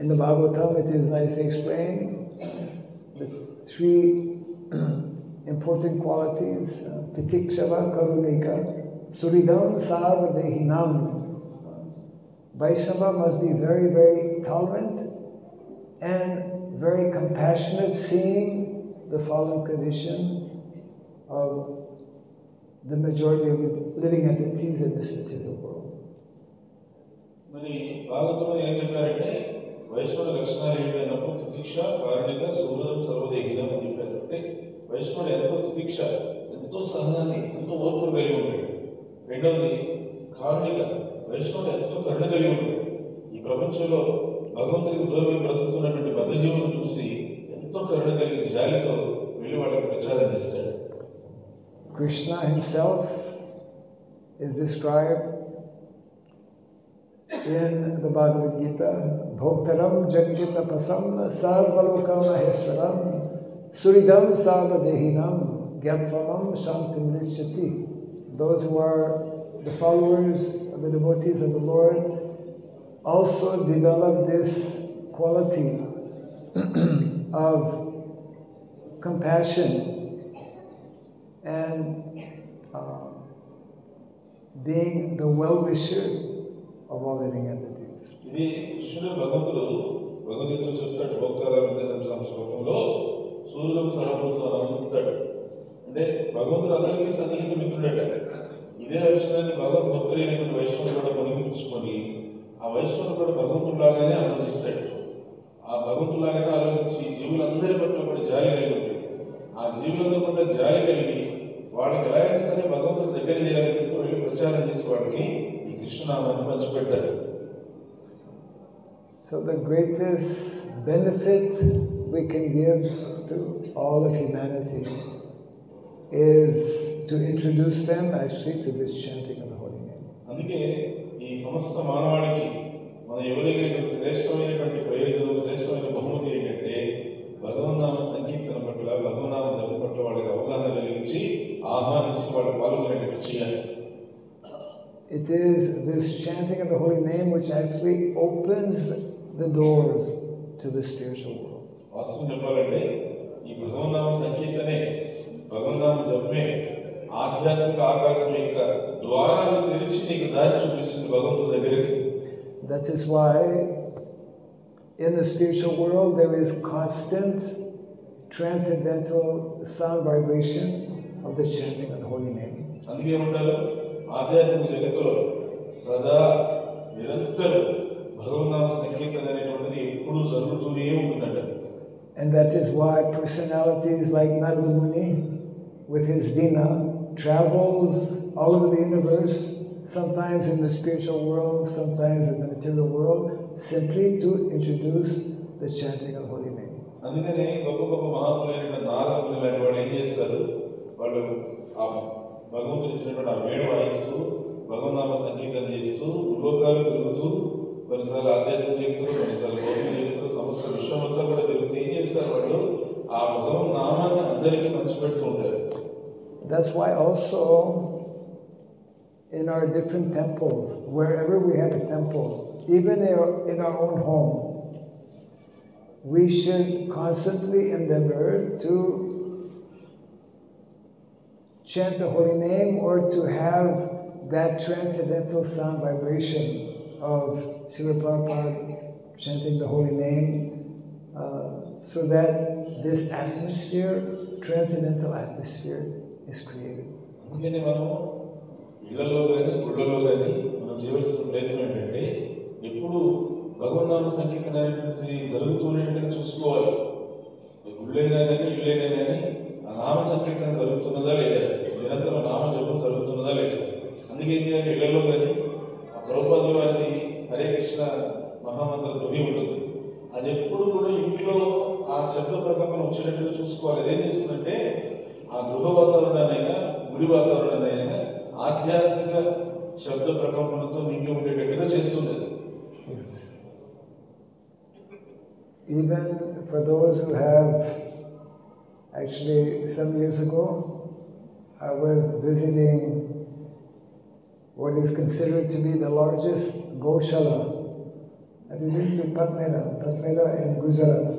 In the Bhagavatam, it is nicely explained the 3 important qualities: titikshava, karunika, suridam, sarvadehinam. Vaishnava must be very, very tolerant and very compassionate, seeing the fallen condition of the majority of living entities in this material world. మరి భాగవతంలో ఏం చెప్పారంటే వైష్ణవుడి లక్షణాలు ఏంటన్నప్పుడు తితిక్ష, కారుణిక, సుహృదం, సర్వదేహినం అని చెప్పారు. అంటే వైష్ణవుడు ఎంతో తితిక్ష, ఎంతో సహనాన్ని, ఎంతో ఓర్పును కలిగి ఉంటాడు. రెండవది కారుణిక, వైష్ణవుడు ఎంతో కరుణ కలిగి ఉంటాడు. ఈ ప్రపంచంలో భగవంతుడికి దూరమై బ్రతుకుతున్నటువంటి బద్ధజీవులను చూసి ఎంతో కరుణ కలిగి జాలితో వెళ్ళి వాళ్ళకి ప్రచారం చేస్తాడు. Krishna himself is described in the Bhagavad Gita, Bhoktaram Jagyatapasam Sarvalokam Maheswaram Suridam Sarvadehinam Gyatfamam Shantim Rishyati. Those who are the followers of the devotees of the Lord also develop this quality of compassion and being the well-wisher of all living entities. ఇది కృష్ణుడు భగవంతుడు భగవద్గీతలో చెప్తాడు. భోక్తారాం శ్లోకంలో సూర్యుడు సహభూతాలు అనుకుంటాడు. అంటే భగవంతుడు అందరికీ సన్నిహిత మిత్రుడట. ఇదే విషయాన్ని భగవద్భక్తుడైనటువంటి వైష్ణవుడు కూడా పొందిపుచ్చుకొని ఆ వైష్ణవుడు కూడా భగవంతుడిలాగానే ఆలోచిస్తాడు. ఆ భగవంతుడిలాగానే ఆలోచించి జీవులందరి పట్ల కూడా జాలి కలిగి ఉంటాడు. ఆ జీవులందరి పట్ల జాలి కలిగి వాళ్ళకి ఎలాగైనా సరే భగవంతుడు దగ్గర చేయాలని వెళ్ళి ప్రచారం చేసి వాళ్ళకి ఈ కృష్ణనామాన్ని పంచిపెట్టారు. So the greatest benefit we can give to all of humanity is to introduce them actually to this chanting of the holy name. అందుకే ఈ సమస్త మానవాళికి మన ఇవ్వగలిగినటువంటి శ్రేష్టమైనటువంటి ప్రయోజనం, శ్రేష్టమైన బహుమతి ఏంటంటే భగవన్నామ సంకీర్తన పట్ల, భగవన్నామ జపం పట్ల వాళ్ళకి అవగాహన కలిగించి ఆహ్వానించి వాళ్ళు పాల్గొనేటట్టు చేయాలి. It is this chanting of the holy name which actually opens the doors to the spiritual world. వాస్తవం చెప్పాలంటే ఈ భగవన్నామ సంకీర్తనే, భగవన్నామ జపమే ఆధ్యాత్మిక ఆకాశం యొక్క ద్వారాలు తెరిచి నీకు దారి చూపిస్తుంది భగవంతుడి దగ్గరికి. That is why in the spiritual world there is constant transcendental sound vibration of the chanting of the holy name. అందుకే ఏమంటారు, ఆధ్యాత్మిక జగత్తులో సదా నిరంతరం భగవన్నామ సంకీర్తన అనేటువంటిది ఎప్పుడూ జరుగుతూనే ఉంటుందంట. And that is why personalities like Narada Muni with his Veena travels all over the universe, sometimes in the spiritual world, sometimes in the material world, simply to introduce the chanting of holy name. అందుకనే గొప్ప గొప్ప మహాత్ములైన నారదులు లాంటి వాళ్ళు ఏం చేస్తారు, వాళ్ళు ఆ భగవంతుడు ఇచ్చినటువంటి ఆ వేణు వాయిస్తూ భగవన్నామ సంకీర్తన చేస్తూ లోకాలు తిరుగుతూ, కొన్నిసార్లు ఆధ్యాత్మిక జగత్తులు, కొన్నిసార్లు భౌతిక జగత్తులు, సమస్త విశ్వమంతా కూడా తిరుగుతూ ఏం చేస్తారు, వాళ్ళు ఆ భగవన్ నామాన్ని అందరికీ పంచిపెడుతూ ఉంటారు. That's why also in our different temples, wherever we have a temple, even in our own home, we should constantly endeavor to chant the holy name or to have that transcendental sound vibration of Srila Prabhupada chanting the holy name so that this atmosphere, transcendental atmosphere, is created. అందుకని మనం ఇళ్లలో కానీ గుళ్ళలో కానీ మనం చేయవలసిన ప్రయత్నం ఏంటంటే ఎప్పుడు భగవన్నామ సంకీర్తన అనేటువంటిది జరుగుతున్నట్టుగా చూసుకోవాలి. గుళ్ళైనా కానీ ఇళ్ళైనా కానీ ఆ నామ సంకీర్తన జరుగుతున్నదా లేదా, నిరంతరం నామ జపం జరుగుతున్నదా లేదా. అందుకే ఏం చేయాలి, ఇళ్లలో కానీ ఆ ప్రభుపాదుల వారి హరే కృష్ణ మహామంత్రం ధ్వని ఉంటుంది. అది ఎప్పుడు కూడా ఇంట్లో ఆ శబ్ద ప్రకంపన వచ్చేటట్టుగా చూసుకోవాలి. అదేం చేస్తుందంటే ఆ గృహ వాతావరణాన్నైనా గుడి వాతావరణాన్నైనా ఆధ్యాత్మిక శబ్ద ప్రకంపనతో నిండి ఉండేటట్టుగా చేస్తుంది. Even for those who have, actually some years ago, I was visiting what is considered to be the largest Goshala. Have you been to Patmeda? Patmeda in Gujarat.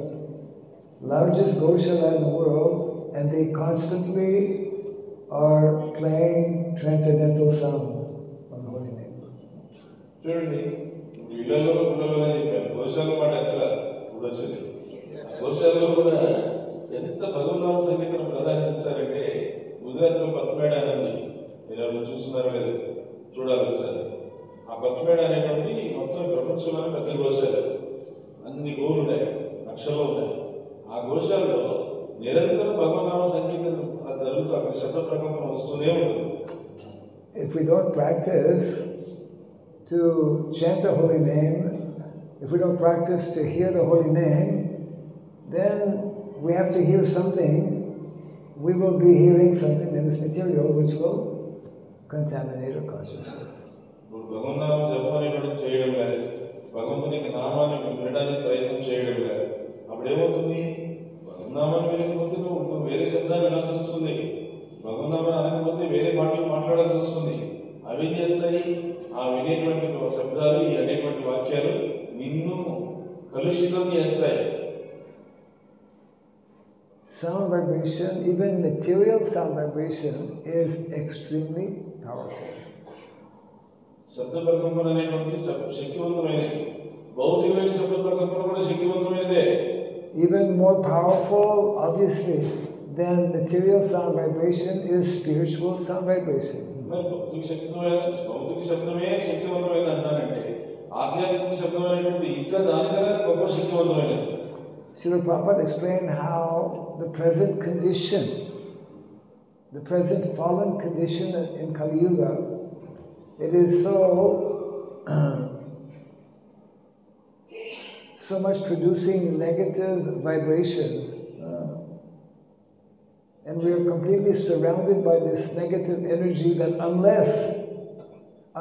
Largest Goshala in the world, and they constantly are playing transcendental sound on the holy name. చూడండి, ఇళ్లలో గుళ్ళలోనే చెప్పారు, గోశాల మాట ఎక్కడ ఇప్పుడు వచ్చింది. గోశాలలో కూడా ఎంత భగవన్నామ సంగీతం ప్రాధాన్యత ఇస్తారంటే, గుజరాత్లో పత్మేడ అని మీరు ఎవరు చూస్తున్నారో లేదు, చూడాలి ఒకసారి. ఆ పత్మేడ అనేటువంటి మొత్తం ప్రపంచంలోనే పెద్ద గోశాల, అన్ని గోవులు ఉన్నాయి, లక్షల్లో ఉన్నాయి. ఆ గోశాలలో నిరంతరం భగవన్నామ సంగీతం జరుగుతూ అక్కడ శబ్ద ప్రకంపన వస్తూనే ఉంటుంది. If we don't practice to chant the holy name, if we don't practice to hear the holy name, then we have to hear something. We will be hearing something in this material which will contaminate our consciousness. భగవన్నామ జపం అనేటువంటి చేయడం లేదు, భగవంతునికి నామాన్ని వినడానికి ప్రయత్నం చేయడం లేదు. అప్పుడు ఏమవుతుంది, భగవన్నామాన్ని వినకపోతే నువ్వు వేరే శబ్దాన్ని వినాల్సి వస్తుంది, భగవన్నామాన్ని అనకపోతే వేరే మాటలు మాట్లాడాల్సి వస్తుంది. అవి ఏం చేస్తాయి, ఆ వినేటువంటి శబ్దాలు, ఈ అనేటువంటి వాక్యాలు నిన్ను కలుషితం చేస్తాయి. Sound vibration, even material sound vibration, is extremely powerful. శబ్ద ప్రకంపన అనేటువంటి శక్తివంతమైనది, భౌతికమైన శబ్ద ప్రకంపన కూడా శక్తివంతమైనదే. Even more powerful, obviously, than material sound vibration is spiritual sound vibration. భౌతిక శబ్దమే శక్తివంతమైనది అంటానంటే, ఆధ్యాత్మిక శబ్దమైనటువంటి ఇంకా దానికన్నా గొప్ప శక్తివంతమైనది. Srila Prabhupada explained how the present condition, the present fallen condition in Kali Yuga, it is so much producing negative vibrations, and we are completely surrounded by this negative energy that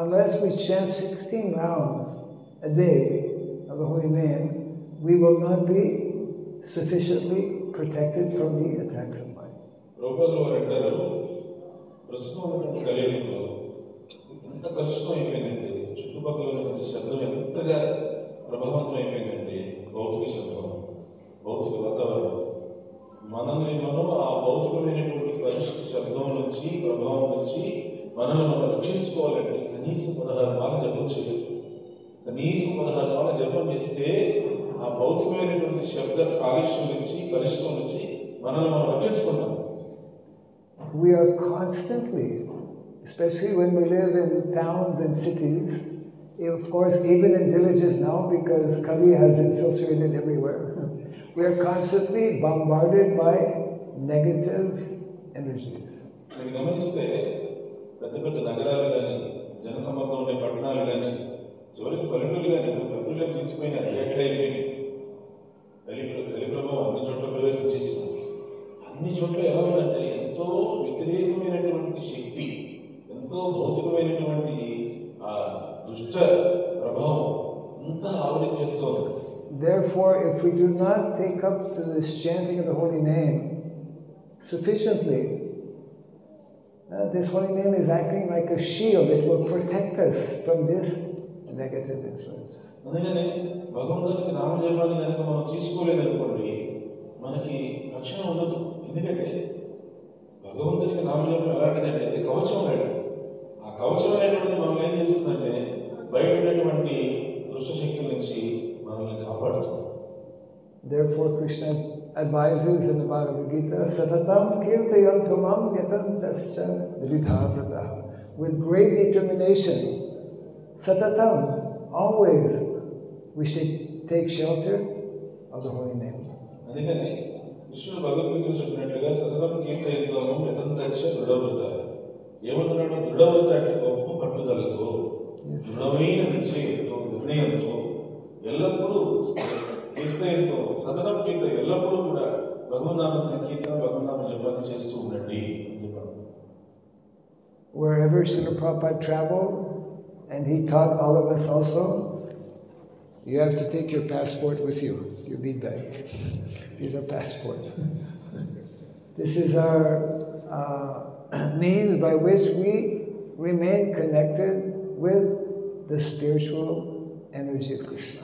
unless we chant 16 rounds a day of the holy name, we will not be sufficiently protected from the attacks of mind. ప్రభుపాదుల వారు అంటారు, ప్రస్తుతం ఉన్నటువంటి కలియుగంలో ఎంత కలుషితం అయిపోయిందంటే, చుట్టుపక్కల ఉన్నటువంటి శబ్దం ఎంతగా ప్రభావవంతం అయిపోయిందంటే, భౌతిక శబ్దం, భౌతిక వాతావరణం, మనల్ని మనం ఆ భౌతికమైనటువంటి కలుషిత శబ్దం నుంచి, ప్రభావం నుంచి మనల్ని మనం రక్షించుకోవాలంటే కనీసం 16 మార్లు జపం చేయాలి. కనీసం 16 మార్లు జపం చేస్తే ఆ భౌతికమైనటువంటి శబ్ద కాలుష్యం నుంచి, కలుషితం నుంచి మనల్ని మనం రక్షించుకుంటాం. We are constantly, especially when we live in towns and cities, of course even in villages now because Kali has infiltrated everywhere, we are constantly bombarded by negative energies. మీరు గమనిస్తే పెద్ద పెద్ద నగరాలు కానీ, జనసమర్థం ఉండే పట్టణాలు కానీ, చివరికి పల్లెటూళ్ళు కానీ, పల్లెటూళ్ళని తీసిపోయిన ఎట్లయిపోయినాయి. కలిప్రభావం అన్ని చోట్ల ప్రవేశం చేసింది. అన్ని చోట్ల ఎలా ఉందంటే ఎంతో వ్యతిరేకమైనటువంటి శక్తి, ఎంతో భౌతికమైనటువంటి ఆ దుష్ట ప్రభావం అంతా ఆవరించేస్తోంది. Therefore, if we do not take up to this chanting of the holy name sufficiently, this holy name is acting like a shield. It will protect us from this negative influence. అందుకని భగవంతునికి నామజపాన్ని కనుక మనం తీసుకోలేదనుకోండి, మనకి రక్షణ ఉండదు. ఎందుకంటే భగవంతునికి నామజపం ఎలాంటిదంటే అది కవచం లాంటిది. ఆ కవచం అనేటువంటిది మనం ఏం చేస్తుందంటే బయట ఉన్నటువంటి దుష్టశక్తుల నుంచి మనల్ని కాపాడుతుంది. Therefore, Krishna advises in the Bhagavad Gita, Satatam kirtayantumam yatam tascha vidhavrata. With great determination, Satatam, always, we should take shelter of the holy name. అందుకని కృష్ణుడు భగవద్గీతలో చెప్పినట్లుగా సతతం కీర్తయంతోము యతంతక్ష దృఢవృత. ఏమంటున్నాడు? దృఢవృత అంటే గొప్ప పట్టుదలతో, దృఢమైన నిశ్చయంతో, నిర్ణయంతో, ఎల్లప్పుడూ కీర్తయంతో, సతతం కీర్త, ఎల్లప్పుడూ కూడా భగవన్నామ సంకీర్తన, భగవన్నామ జపాన్ని చేస్తూ ఉండండి అని చెప్పాడు. Wherever Srila Prabhupada traveled, and he taught all of us also, you have to take your passport with you, your bead bag. These are passports. This is our means by which we remain connected with the spiritual energy of Krishna.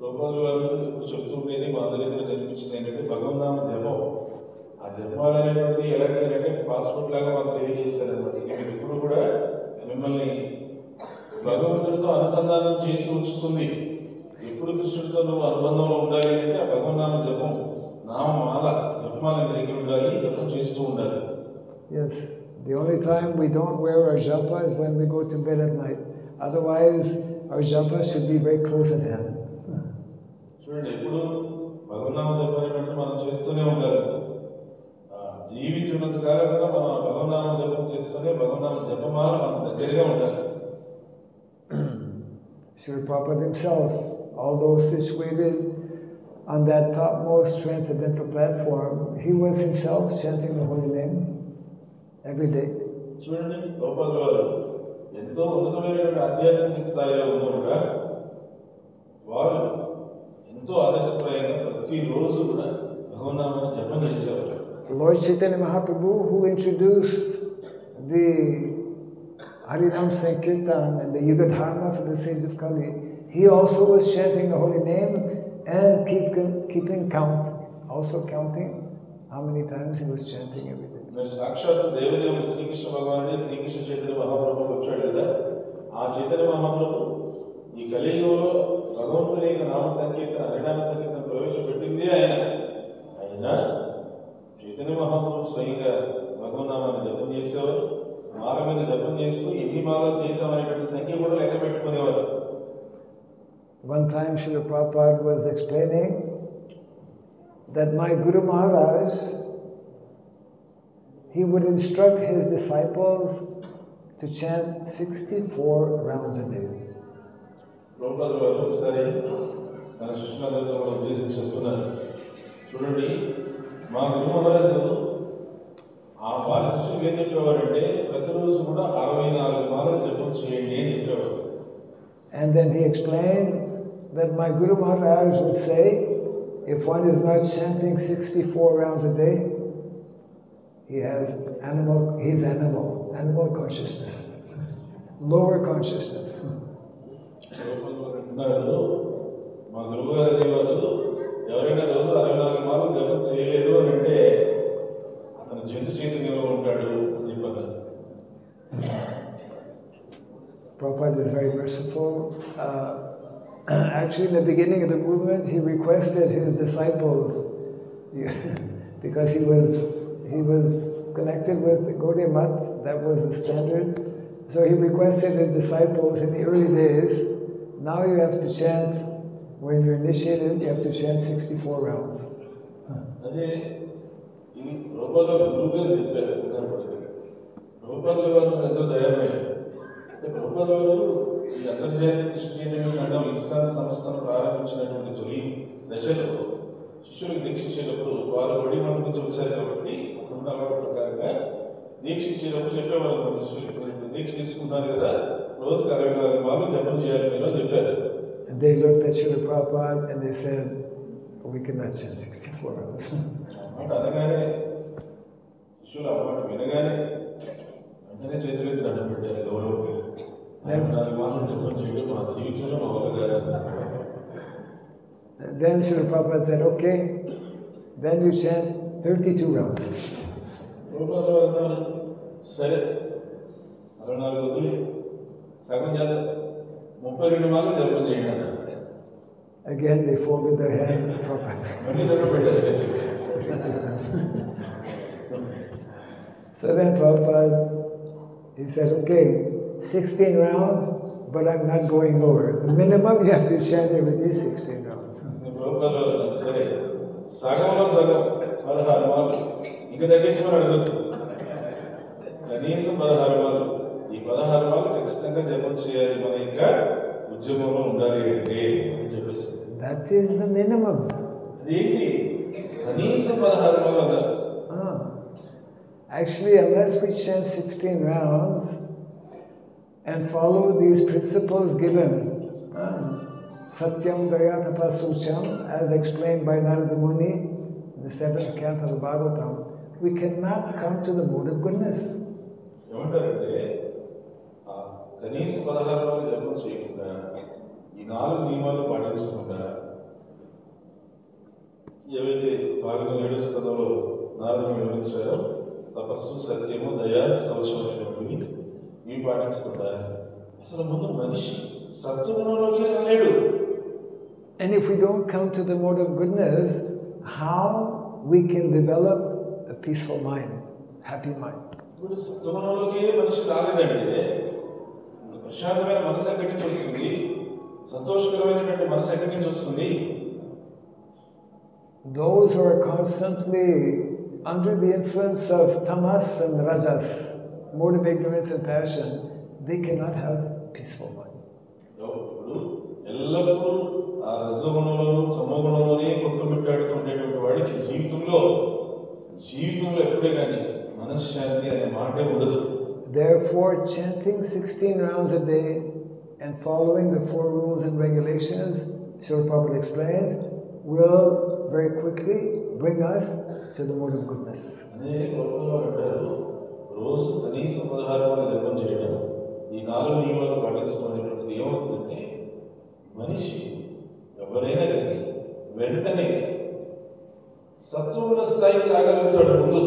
ప్రభుపాదుల వారు ఇప్పుడు చెప్తుండేది మా అందరికీ కూడా నేర్పించింది ఏంటంటే భగవన్నామ జపం. ఆ జపాలు అనేటువంటిది ఎలాగంటే పాస్పోర్ట్ లాగా మాకు తెలియజేస్తారనమాట. ఇక్కడ ఇప్పుడు కూడా మిమ్మల్ని భగవంతుడితో అనుసంధానం చేసి ఉంచుతుంది. ఎప్పుడు కృష్ణుడితో నువ్వు అనుబంధంలో ఉండాలి అంటే ఆ భగవన్నామ జపం, నామమాల జపమాల దగ్గర ఉండాలి, జపం చేస్తూ ఉండాలి. Yes, the only time we don't wear our japa is when we go to bed at night. Otherwise, our japa should be very close at hand. చూడండి, ఎప్పుడు భగవన్నామ జపం అనేటువంటి మనం చేస్తూనే ఉండాలి. జీవించినంత కాలం కూడా మనం భగవన్నామ జపం చేస్తూనే భగవన్నామ జపమాల మన దగ్గరగా ఉండాలి. Srila Prabhupada himself, although situated on that topmost transcendental platform, he was himself chanting the holy name every day. చూడండి, ప్రభుపాదుల వారు ఎంతో ఉన్నతమైనటువంటి ఆధ్యాత్మిక స్థాయిలో ఉన్నా కూడా వారు ఎంతో ఆదర్శప్రాయంగా ప్రతిరోజు కూడా భగవన్నామాన్ని జపం చేసేవారు. Lord Chaitanya Mahaprabhu, who introduced the Harinam Sankirtan and the Yuga Dharma for the sage of Kali, he also was chanting the holy name and keeping count, also counting how many times he was chanting every day. మరి సాక్షాత్ దేవదేవుడు శ్రీకృష్ణ భగవానుడే శ్రీకృష్ణ చైతన్య మహాప్రభు వచ్చాడు కదా. ఆ చైతన్య మహాప్రభు ఈ కలియుగంలో భగవంతుని యొక్క నామ సంకీర్తన, హరినామ సంకీర్తన ప్రవేశపెట్టింది ఆయన. అయినా చైతన్య మహాప్రభు స్వయంగా భగవన్నామాన్ని జపం చేసేవారు. మాల మీద జపం చేస్తూ ఎన్ని మాలలు చేశామనేటువంటి సంఖ్య కూడా లెక్క పెట్టుకునేవారు. One time Srila Prabhupada was explaining that my Guru Maharaj, he would instruct his disciples to chant 64 rounds a day. ప్రభుపాదుల వారు ఒకసారి మన శిష్యులందరితో కూడా ఉద్దేశించి చెప్తున్నారు. చూడండి, మా గురు మహారాజు ఆ వారి శిష్యులు ఏం చెప్పేవారంటే ప్రతిరోజు కూడా 64 మాలలు జపం చేయండి అని చెప్పేవారు. And then he explained that my Guru Maharaj would say, if one is not chanting 64 rounds a day, he's animal consciousness, lower consciousness. మా గురువు గారు అనేవారు, ఎవరైనా రోజు 64 మాలలు జపం చేయలేదు అని అంటే అతను జంతు చైతన్యంలో ఉంటాడు అని చెప్పారు. Prabhupada is very merciful. Actually, in the beginning of the movement, he requested his disciples, because he was connected with Gaudiya Math, that was the standard. So he requested his disciples in the early days, now you have to chant, when you're initiated, you have to chant 64 rounds. అదే ఇది ప్రభుపాదుల గురువు గారు చెప్పారు. ప్రభుపాదుల వారు ఎంతో దయామయ్యారు. ప్రభుపాదుల వారు ఈ అంతర్జాతీయ కృష్ణ చైతన్య సంఘం ఇస్కాన్ సంస్థను ప్రారంభించినటువంటి తొలి దశలో శిష్యులకు దీక్షించేటప్పుడు వారు బడి మంది నుంచి వచ్చారు కాబట్టి ఉన్న అలవాటు ప్రకారంగా దీక్షించేటప్పుడు చెప్పేవారు శిష్యులు, దీక్ష తీసుకున్నారు కదా, రోజుకి 64 మాలలు జపం చేయాలి మీరు అని చెప్పారు. They looked at Srila Prabhupada and they said, we cannot chant 64 rounds. మాట అనగానే శిష్యులు ఆ మాట వినగానే వెంటనే చేతులు దండం పెట్టారు గౌరవంగా. 64 మాలలు జపం చేయడం మా జీవితంలో మా వల్ల కాదు. Then Srila Prabhupada said, okay, then you chant 32 rounds. ప్రభుపాదుల వారు అన్నారు, సరే 64 వదిలి సగం చేద్దాం, 32 మాలలు జపం చేయండి అన్నారు. Again, they folded their hands and Prabhupada. మళ్ళీ దండం పెట్టారు. So then Prabhupada, he said, okay, 16 rounds, but I'm not going lower. The minimum you have to chant every day 16 rounds. Prabhupada సరే సగంలో సగం 16 మార్లు ఇంకా తగ్గించమని అడగద్దు, కనీసం 16 మార్లు. ఈ 16 మార్లు ఖచ్చితంగా జపం చేయాలి, మన ఇంకా ఉద్యమంలో ఉండాలి అంటే అని చెప్పేసి. That is the minimum. అదేంటి కనీసం 16 మార్లు అన్నారు. Actually, unless we chant 16 rounds and follow these principles given, Satyam Daya Tapa Sucham, as explained by Narada Muni in the 7th canto of the Bhagavatam, we cannot come to the mood of goodness. ఏమంటారంటే కనీసం 16 మార్లు జపం చేయకుండా, ఈ 4 నియమాలు పాటించకుండా, ఏవైతే భాగవతం 7వ స్కందంలో నారదుడు వివరించారో తపస్సు, సత్యము, దయ, శౌచం అనేటువంటివి ఇవి పాటించకుండా అసలు ముందు మనిషి సత్వగుణంలోకి రాలేడు. And if we don't come to the mode of goodness, how we can develop a peaceful mind, happy mind? ఇప్పుడు సత్వగుణంలోకి మనిషి రాలేదంటే ప్రశాంతమైన మనసు ఎక్కడి నుంచి వస్తుంది? సంతోషకరమైనటువంటి మనసు ఎక్కడి నుంచి వస్తుంది? Those who are constantly under the influence of tamas and rajas, mode of ignorance and passion, they cannot have peaceful mind. ఇప్పుడు ఎల్లప్పుడూ ఆ రజోగుణంలోనూ తమోగుణంలోనే కొట్టుమిట్టాడుతుండేటువంటి వాడికి జీవితంలో ఎప్పుడే కానీ మనశ్శాంతి అనే మాటే ఉండదు. Therefore, chanting 16 rounds a day and following the 4 rules and regulations, Srila Prabhupada explains, will very quickly bring us to the mode of goodness. అదే గొప్పవారు అంటారు, రోజు కనీసం 16 మార్లు జపం చేయడం, ఈ 4 నియమాలు పాటించడం అనేటువంటిది ఏమవుతుందంటే మనిషి ఎవరైనా కానీ వెంటనే సత్వగుణ స్థాయికి రాగలుగుతాడు ముందు.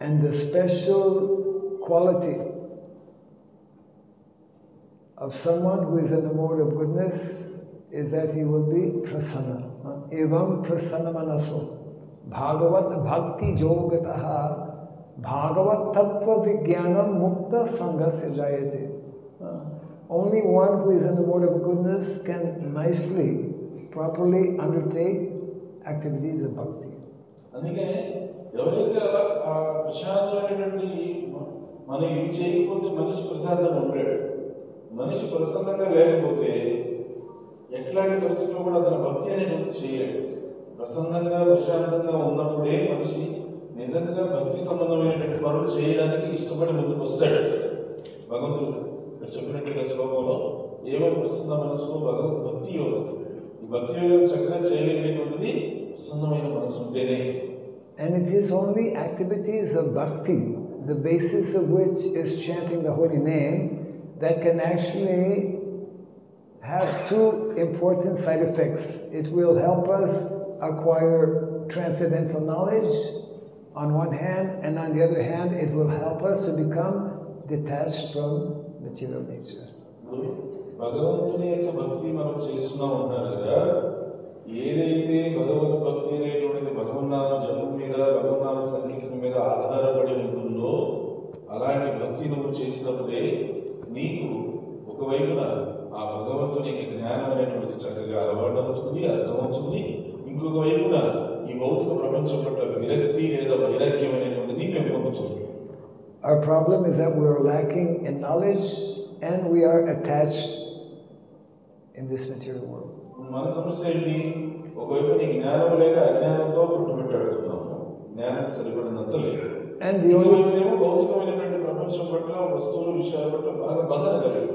And the special quality of someone who is in the mode of goodness is that he will be prasanna. Evam prasanna manaso bhagavat bhakti yogataha bhagavat tattva vijnanam mukta sangasya jayate. Only one who is in the mode of goodness can nicely, properly undertake activities of bhakti. అందుకే ఎవరైతే అలా ఆ ప్రశాంతమైనటువంటి మనం ఇవి చేయకపోతే మనిషి ప్రశాంతంగా ఉంటాడు. మనిషి ప్రశాంతంగా లేకపోతే ఎట్లాంటి పరిస్థితుల్లో కూడా అతను భక్తి అనేది చేయలేడు. ప్రసన్నంగా ప్రశాంతంగా ఉన్నప్పుడే మనిషి నిజంగా భక్తి సంబంధమైనటువంటి పనులు చేయడానికి ఇష్టపడి ముందుకు వస్తాడు. భగవంతుడు ఇక్కడ చెప్పినట్టుగా శ్లోకంలో ఏవో ప్రసన్న మనసు భగవద్ భక్తి యోగం. ఈ భక్తి యోగం చక్కగా చేయగలిగేటువంటిది ప్రసన్నమైన మనసు ఉంటేనే. And it is only activities of bhakti, the basis of which is chanting the holy name, that can actually have 2 important side effects. It will help us acquire transcendental knowledge on one hand, and on the other hand, it will help us to become detached from material nature. భగవంతుని యొక్క భక్తి మనం చేస్తున్నాం ఉన్నారు కదా, ఏదైతే భగవద్ భక్తి అనేటువంటిది భగవన్నామ జపం మీద, భగవన్నామ సంకీర్తన మీద ఆధారపడి ఉంటుందో, అలాంటి భక్తి నువ్వు చేసినప్పుడే నీకు ఒకవైపున ఆ భగవంతునికి జ్ఞానం అనేటువంటిది చక్కగా అలవాటు అవుతుంది, అర్థమవుతుంది. ఇంకొక వైపున ఈ భౌతిక ప్రపంచం పట్ల విరక్తి లేదా వైరాగ్యం అనేటువంటిది పెంపొందుతుంది. Our problem is that we are lacking in knowledge and we are attached in this material world. మన సమస్య ఏంటి? ఒకవైపు నీ జ్ఞానం లేక అజ్ఞానంతో పుట్టుబెట్టాడుతున్నాము, జ్ఞానం సరిపడినంత లేదు. ఇంకోవైపునేమో భౌతికమైనటువంటి ప్రపంచం పట్ల, వస్తువులు, విషయాల పట్ల బాగా బంధన కలిగి.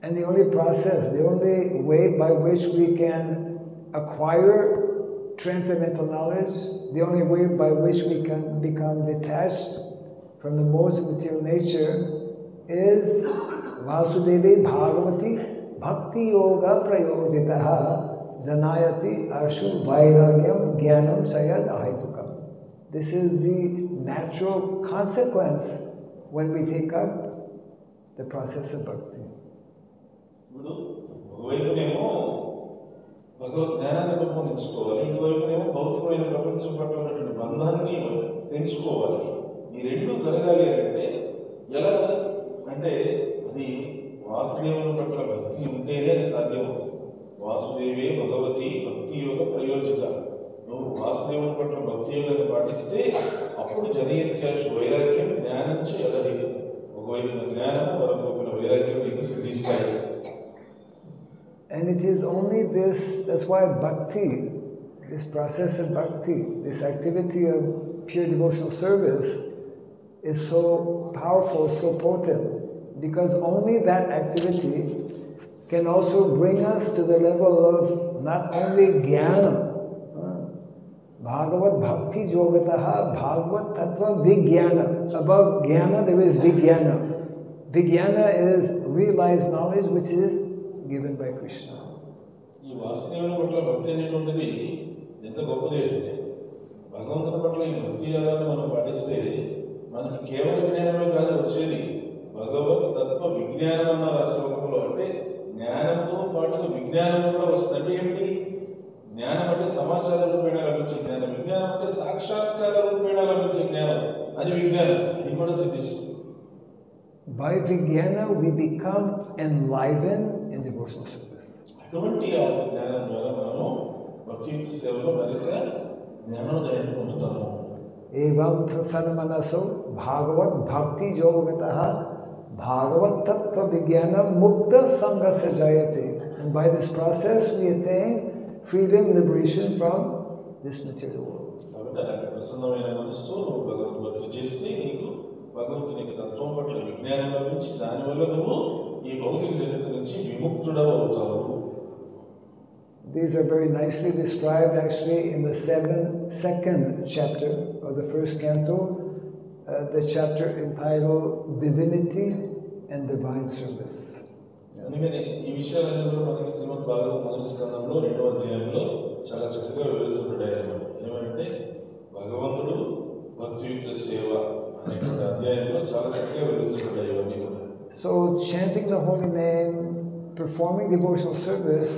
And the only process, the only way by which we can acquire transcendental knowledge, the only way by which we can become detached from the modes of material nature is Vasudevi Bhagavati Bhakti Yoga Prayojitaha Janayati Ashu Vairagyam Jnanam Sayad Ahaitukam. This is the natural consequence when we take up the process of bhakti. ఇప్పుడు ఒకవైపునేమో భగవద్ జ్ఞానాన్ని పెంపొందించుకోవాలి, ఇంకోవైపునేమో భౌతికమైన ప్రపంచం పట్ల ఉన్నటువంటి బంధాన్ని పెంచుకోవాలి. ఈ రెండు జరగాలి అంటే ఎలా అంటే అది వాసుదేవుని పట్ల భక్తి ఉంటేనే అది సాధ్యమవుతుంది. వాసుదేవే భగవతి భక్తి యోగ ప్రయోజిత. నువ్వు వాసుదేవుని పట్ల భక్తి యోగాన్ని పాటిస్తే అప్పుడు జనయత్యాశ వైరాగ్యం జ్ఞానం చేయగలి. ఒకవైపున జ్ఞానం, మరొకవైపున వైరాగ్యం నీకు సిద్ధిస్తాయి. And it is only this, that's why bhakti, this process of bhakti, this activity of pure devotional service is so powerful, so potent, because only that activity can also bring us to the level of not only jnana, Bhagavad Bhakti Yogataha Bhagavad Tattva Vijnana. Above jnana there is vijnana. Vijnana is realized knowledge which is given by Krishna. ఈ వాసుదేవుని పట్ల భక్తి అనేటువంటిది ఎంత గొప్పది అంటే భగవంతుని పట్ల ఈ భక్తి యోగాన్ని మనం పాటిస్తే మనకి కేవల జ్ఞానమే కాదు వచ్చేది, భగవత్ తత్వ విజ్ఞానం అన్నారు ఆ శ్లోకంలో. అంటే జ్ఞానంతో పాటుగా విజ్ఞానం కూడా వస్తుంది. అంటే ఏమిటి? జ్ఞానం అంటే సమాచార రూపేణ లభించే జ్ఞానం, విజ్ఞానం అంటే సాక్షాత్కార రూపేణ లభించే జ్ఞానం, అది విజ్ఞానం. అది కూడా సిద్ధిస్తుంది. By Vijnana we become enlivened in devotional service. అటువంటి జ్ఞానం ద్వారా మనము భక్తియుక్త సేవలో మరింత జ్ఞానోదయాన్ని పొందుతాము. Evam prasanamanaso Bhagavad Bhakti Yogataha Bhagavad Tattva Vijnana Mukta Sanghasya Jayate. And by this process we attain freedom, liberation from this material world. కాబట్టి అలాంటి ప్రసన్నమైన మనసుతో నువ్వు భగవద్ భక్తి చేస్తే నీకు భగవంతుని తత్వం పట్ల విజ్ఞానం లభించి దానివల్ల నువ్వు ఈ భౌతిక జగత్తు నుంచి విముక్తుడవు అవుతావు. These are very nicely described actually in the second chapter of the first canto, the chapter entitled Divinity and Divine Service. అందుకని ఈ విషయాలన్నీ కూడా మనకి శ్రీమద్ భాగవతం మొదటి స్కందంలో 2వ అధ్యాయంలో చాలా చక్కగా వివరించబడ్డాయి అన్నమాట. ఏమంటే భగవంతుడు భక్తియుక్త సేవ అనేటువంటి అధ్యాయంలో చాలా చక్కగా వివరించబడ్డాయి ఇవన్నీ కూడా. So chanting the holy name, performing devotional service,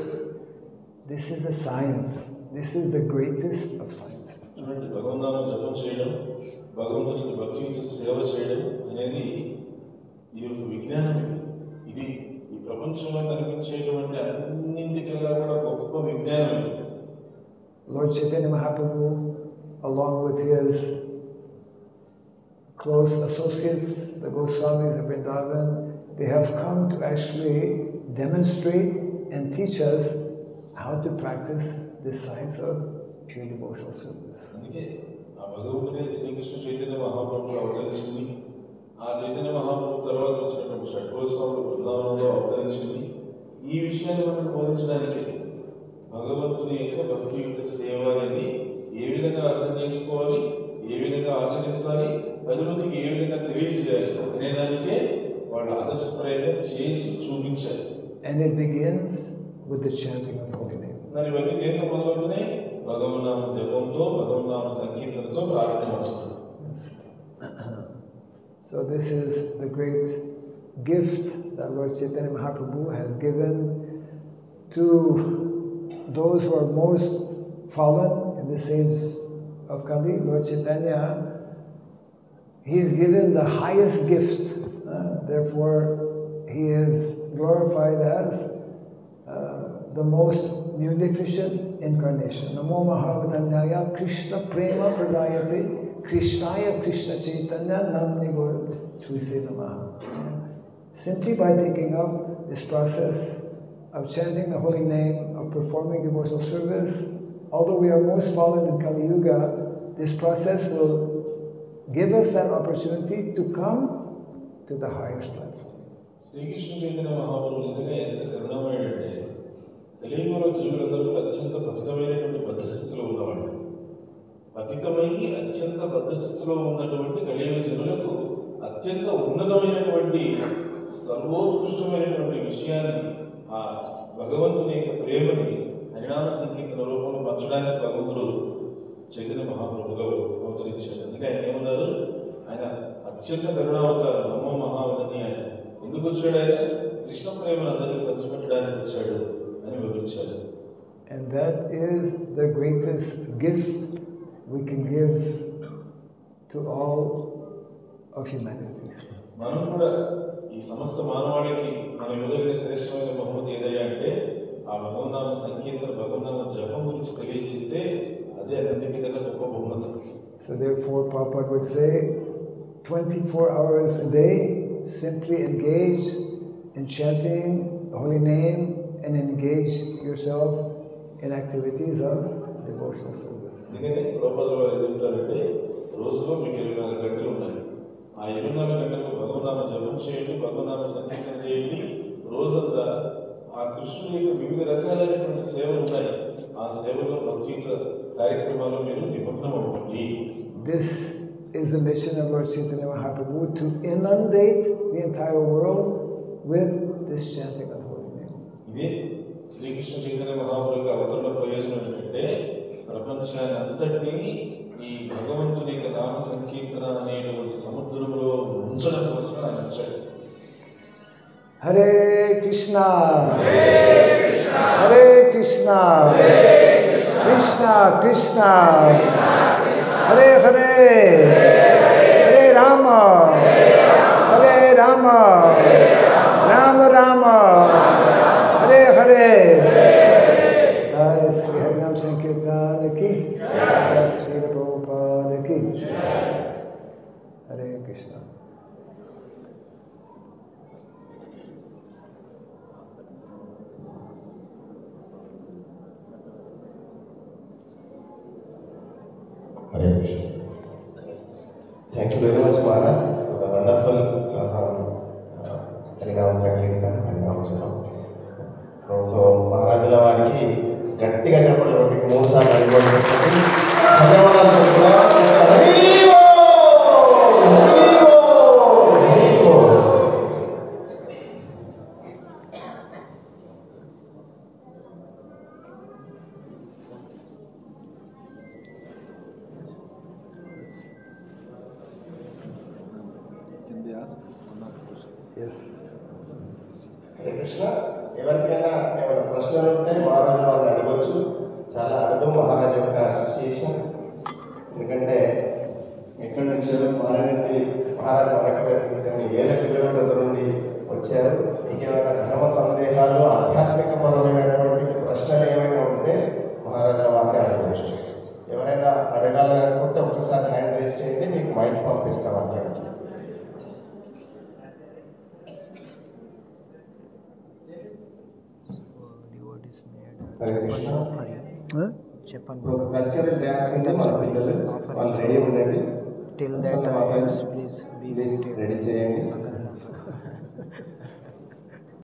this is a science. This is the greatest of sciences. చూడండి, భగవంతుని జపం చేయడం, భగవంతునికి భక్తియుక్త సేవ చేయడం అనేది ఇది ఒక విజ్ఞానం. ఇది ఈ ప్రపంచంలో కనిపించేటువంటి అన్నింటికల్లా కూడా గొప్ప విజ్ఞానం. Lord Chaitanya Mahaprabhu, along with his close associates, the Goswamis of Vrindavan, they have come to actually demonstrate and teach us how to practice this science of pure devotional service. అందుకే ఆ భగవంతుడే శ్రీకృష్ణ చైతన్య మహాప్రభువు అవతరించింది. ఆ చైతన్య మహాప్రభు తర్వాత వచ్చినటువంటి షడ్గోస్వాములు బృందావనంలో అవతరించింది. ఈ విషయాన్ని మనం బోధించడానికి భగవంతుని యొక్క భక్తియుక్త సేవ అనేది ఏ విధంగా అర్థం చేసుకోవాలి, ఏ విధంగా ఆచరించాలి, 10 మందికి ఏ విధంగా తెలియజేయాలి అనేదానికే వాళ్ళు ఆదర్శ ప్రయత్నం చేసి చూపించారు. And it begins with the chanting of the holy name. మరి ఇవన్నీ దేంతో మొదలవుతున్నాయి? భగవన్నామ జపంతో, భగవన్నామ సంకీర్తనతో ప్రారంభమవుతుంది. So this is the great gift that Lord Chaitanya Mahaprabhu has given to those who are most fallen in this age of Kali. Lord Chaitanya, he is given the highest gift. Therefore, he is glorified as the most munificent incarnation. Namo Mahavadanyaya Krishna Prema Pradayate Krishnaya Krishna Chaitanya Namni Gorat Chuse Namaha. Simply by taking up this process of chanting the holy name, of performing devotional service, although we are most fallen in Kali Yuga, this process will give us that opportunity to come to the highest platform. Srikrishna Chaitanya Mahaprabhu నిజంగా ఎంత కరుణమయుడంటే కలియుగంలో జీవులందరూ కూడా అత్యంత పతితమైనటువంటి బద్ధస్థితిలో ఉన్నవాళ్ళు. పతితమై అత్యంత బద్ధస్థితిలో ఉన్నటువంటి కలియుగ జనులకు అత్యంత ఉన్నతమైనటువంటి సర్వోత్కృష్టమైనటువంటి విషయాన్ని, ఆ భగవంతుని యొక్క ప్రేమని హరినామ సంకీర్తన రూపంలో పంచడానికి భగవంతుడు చైతన్య మహాప్రభుగా అవతరించాడు. అందుకే ఆయన ఏమన్నారు? ఆయన అత్యంత కరుణావతారం, నమో మహావదని. ఆయన ఎందుకు వచ్చాడు? ఆయన కృష్ణ ప్రేమను అందరికీ పంచిపెట్టడానికి వచ్చాడు అని వివరించారు. And that is the greatest gift we can give to all of humanity. మనం కూడా ఈ సమస్త మానవాళికి మనం ఇవ్వగలిగిన శ్రేష్టమైన బహుమతి ఏదయ్యా అంటే ఆ భగవన్నామ సంకీర్తన భగవన్నామ జపం గురించి తెలియజేస్తే అదే అన్నింటికన్నా గొప్ప బహుమతి. So therefore Prabhupada would say 24 hours a day simply engage in chanting the holy name and engage yourself in activities of devotional service. ఎందుకంటే ప్రభుపాదుల వారు ఏమంటారంటే రోజులో మీకు 24 గంటలు ఉన్నాయి. ఆ 24 గంటలకు భగవన్నామ జపం చేయండి, భగవన్నామ సంకీర్తన చేయండి. రోజంతా ఆ కృష్ణుని యొక్క వివిధ రకాలైనటువంటి సేవలు ఉన్నాయి. ఆ సేవలో భక్తియుత కార్యక్రమాల్లో మీరు నిమగ్నం అవ్వండి. This is the mission of Lord Chaitanya Mahaprabhu, to inundate the entire world with this chanting of holy name. ఇదే శ్రీకృష్ణ చైతన్య మహాప్రభు యొక్క అవతరణ ప్రయోజనం ఏంటంటే ప్రపంచాన్ని అంతటినీ ఈ భగవంతుని యొక్క నామ సంకీర్తన అనేటువంటి సముద్రంలో ఉంచడం కోసం ఆయన వచ్చాడు. Hare Krishna, Hare Krishna, Krishna Krishna, Hare Hare, Hare Rama, Hare Rama, Rama Rama, Hare Hare. Jai Sri Harinam Sankirtan ki, Jai Sri Prabhupada ki. Hare Krishna. Hare Krishna. Thank you very much, Maharaj, for the wonderful Harinam Sankirtan, Harinam Japam. So, Maharajula వారికి గట్టిగా చెప్పండి, 3 సార్లు అనుకోండి. ధన్యవాదాలు చెప్తున్నా. Yes. Hare Krishna. ఎవరికైనా ఏమైనా ప్రశ్నలు ఉంటే మహారాజు వారిని అడగవచ్చు. చాలా అడగదు మహారాజు యొక్క అసోసియేషన్. ఎందుకంటే ఎక్కడి నుంచో మానవుడి మహారాజు మనకి కొన్ని వేల కిలోమీటర్ల నుండి వచ్చారు. మీకేమైనా ధర్మ సందేహాలు, ఆధ్యాత్మికపరమైనటువంటి ప్రశ్నలు ఏమైనా ఉంటే మహారాజు వారిని అడగవచ్చు. ఎవరైనా అడగాలని అనుకుంటే ఒకసారి హ్యాండ్ రేస్ చేయండి, మీకు మైక్ పంపిస్తాం అక్కడికి. హరే కృష్ణ. ఒక కల్చరల్ డ్యాన్స్ ఉంది, మన పిల్లలు వాళ్ళు రెడీ ఉండండి. ప్లీజ్ రెడీ చేయండి.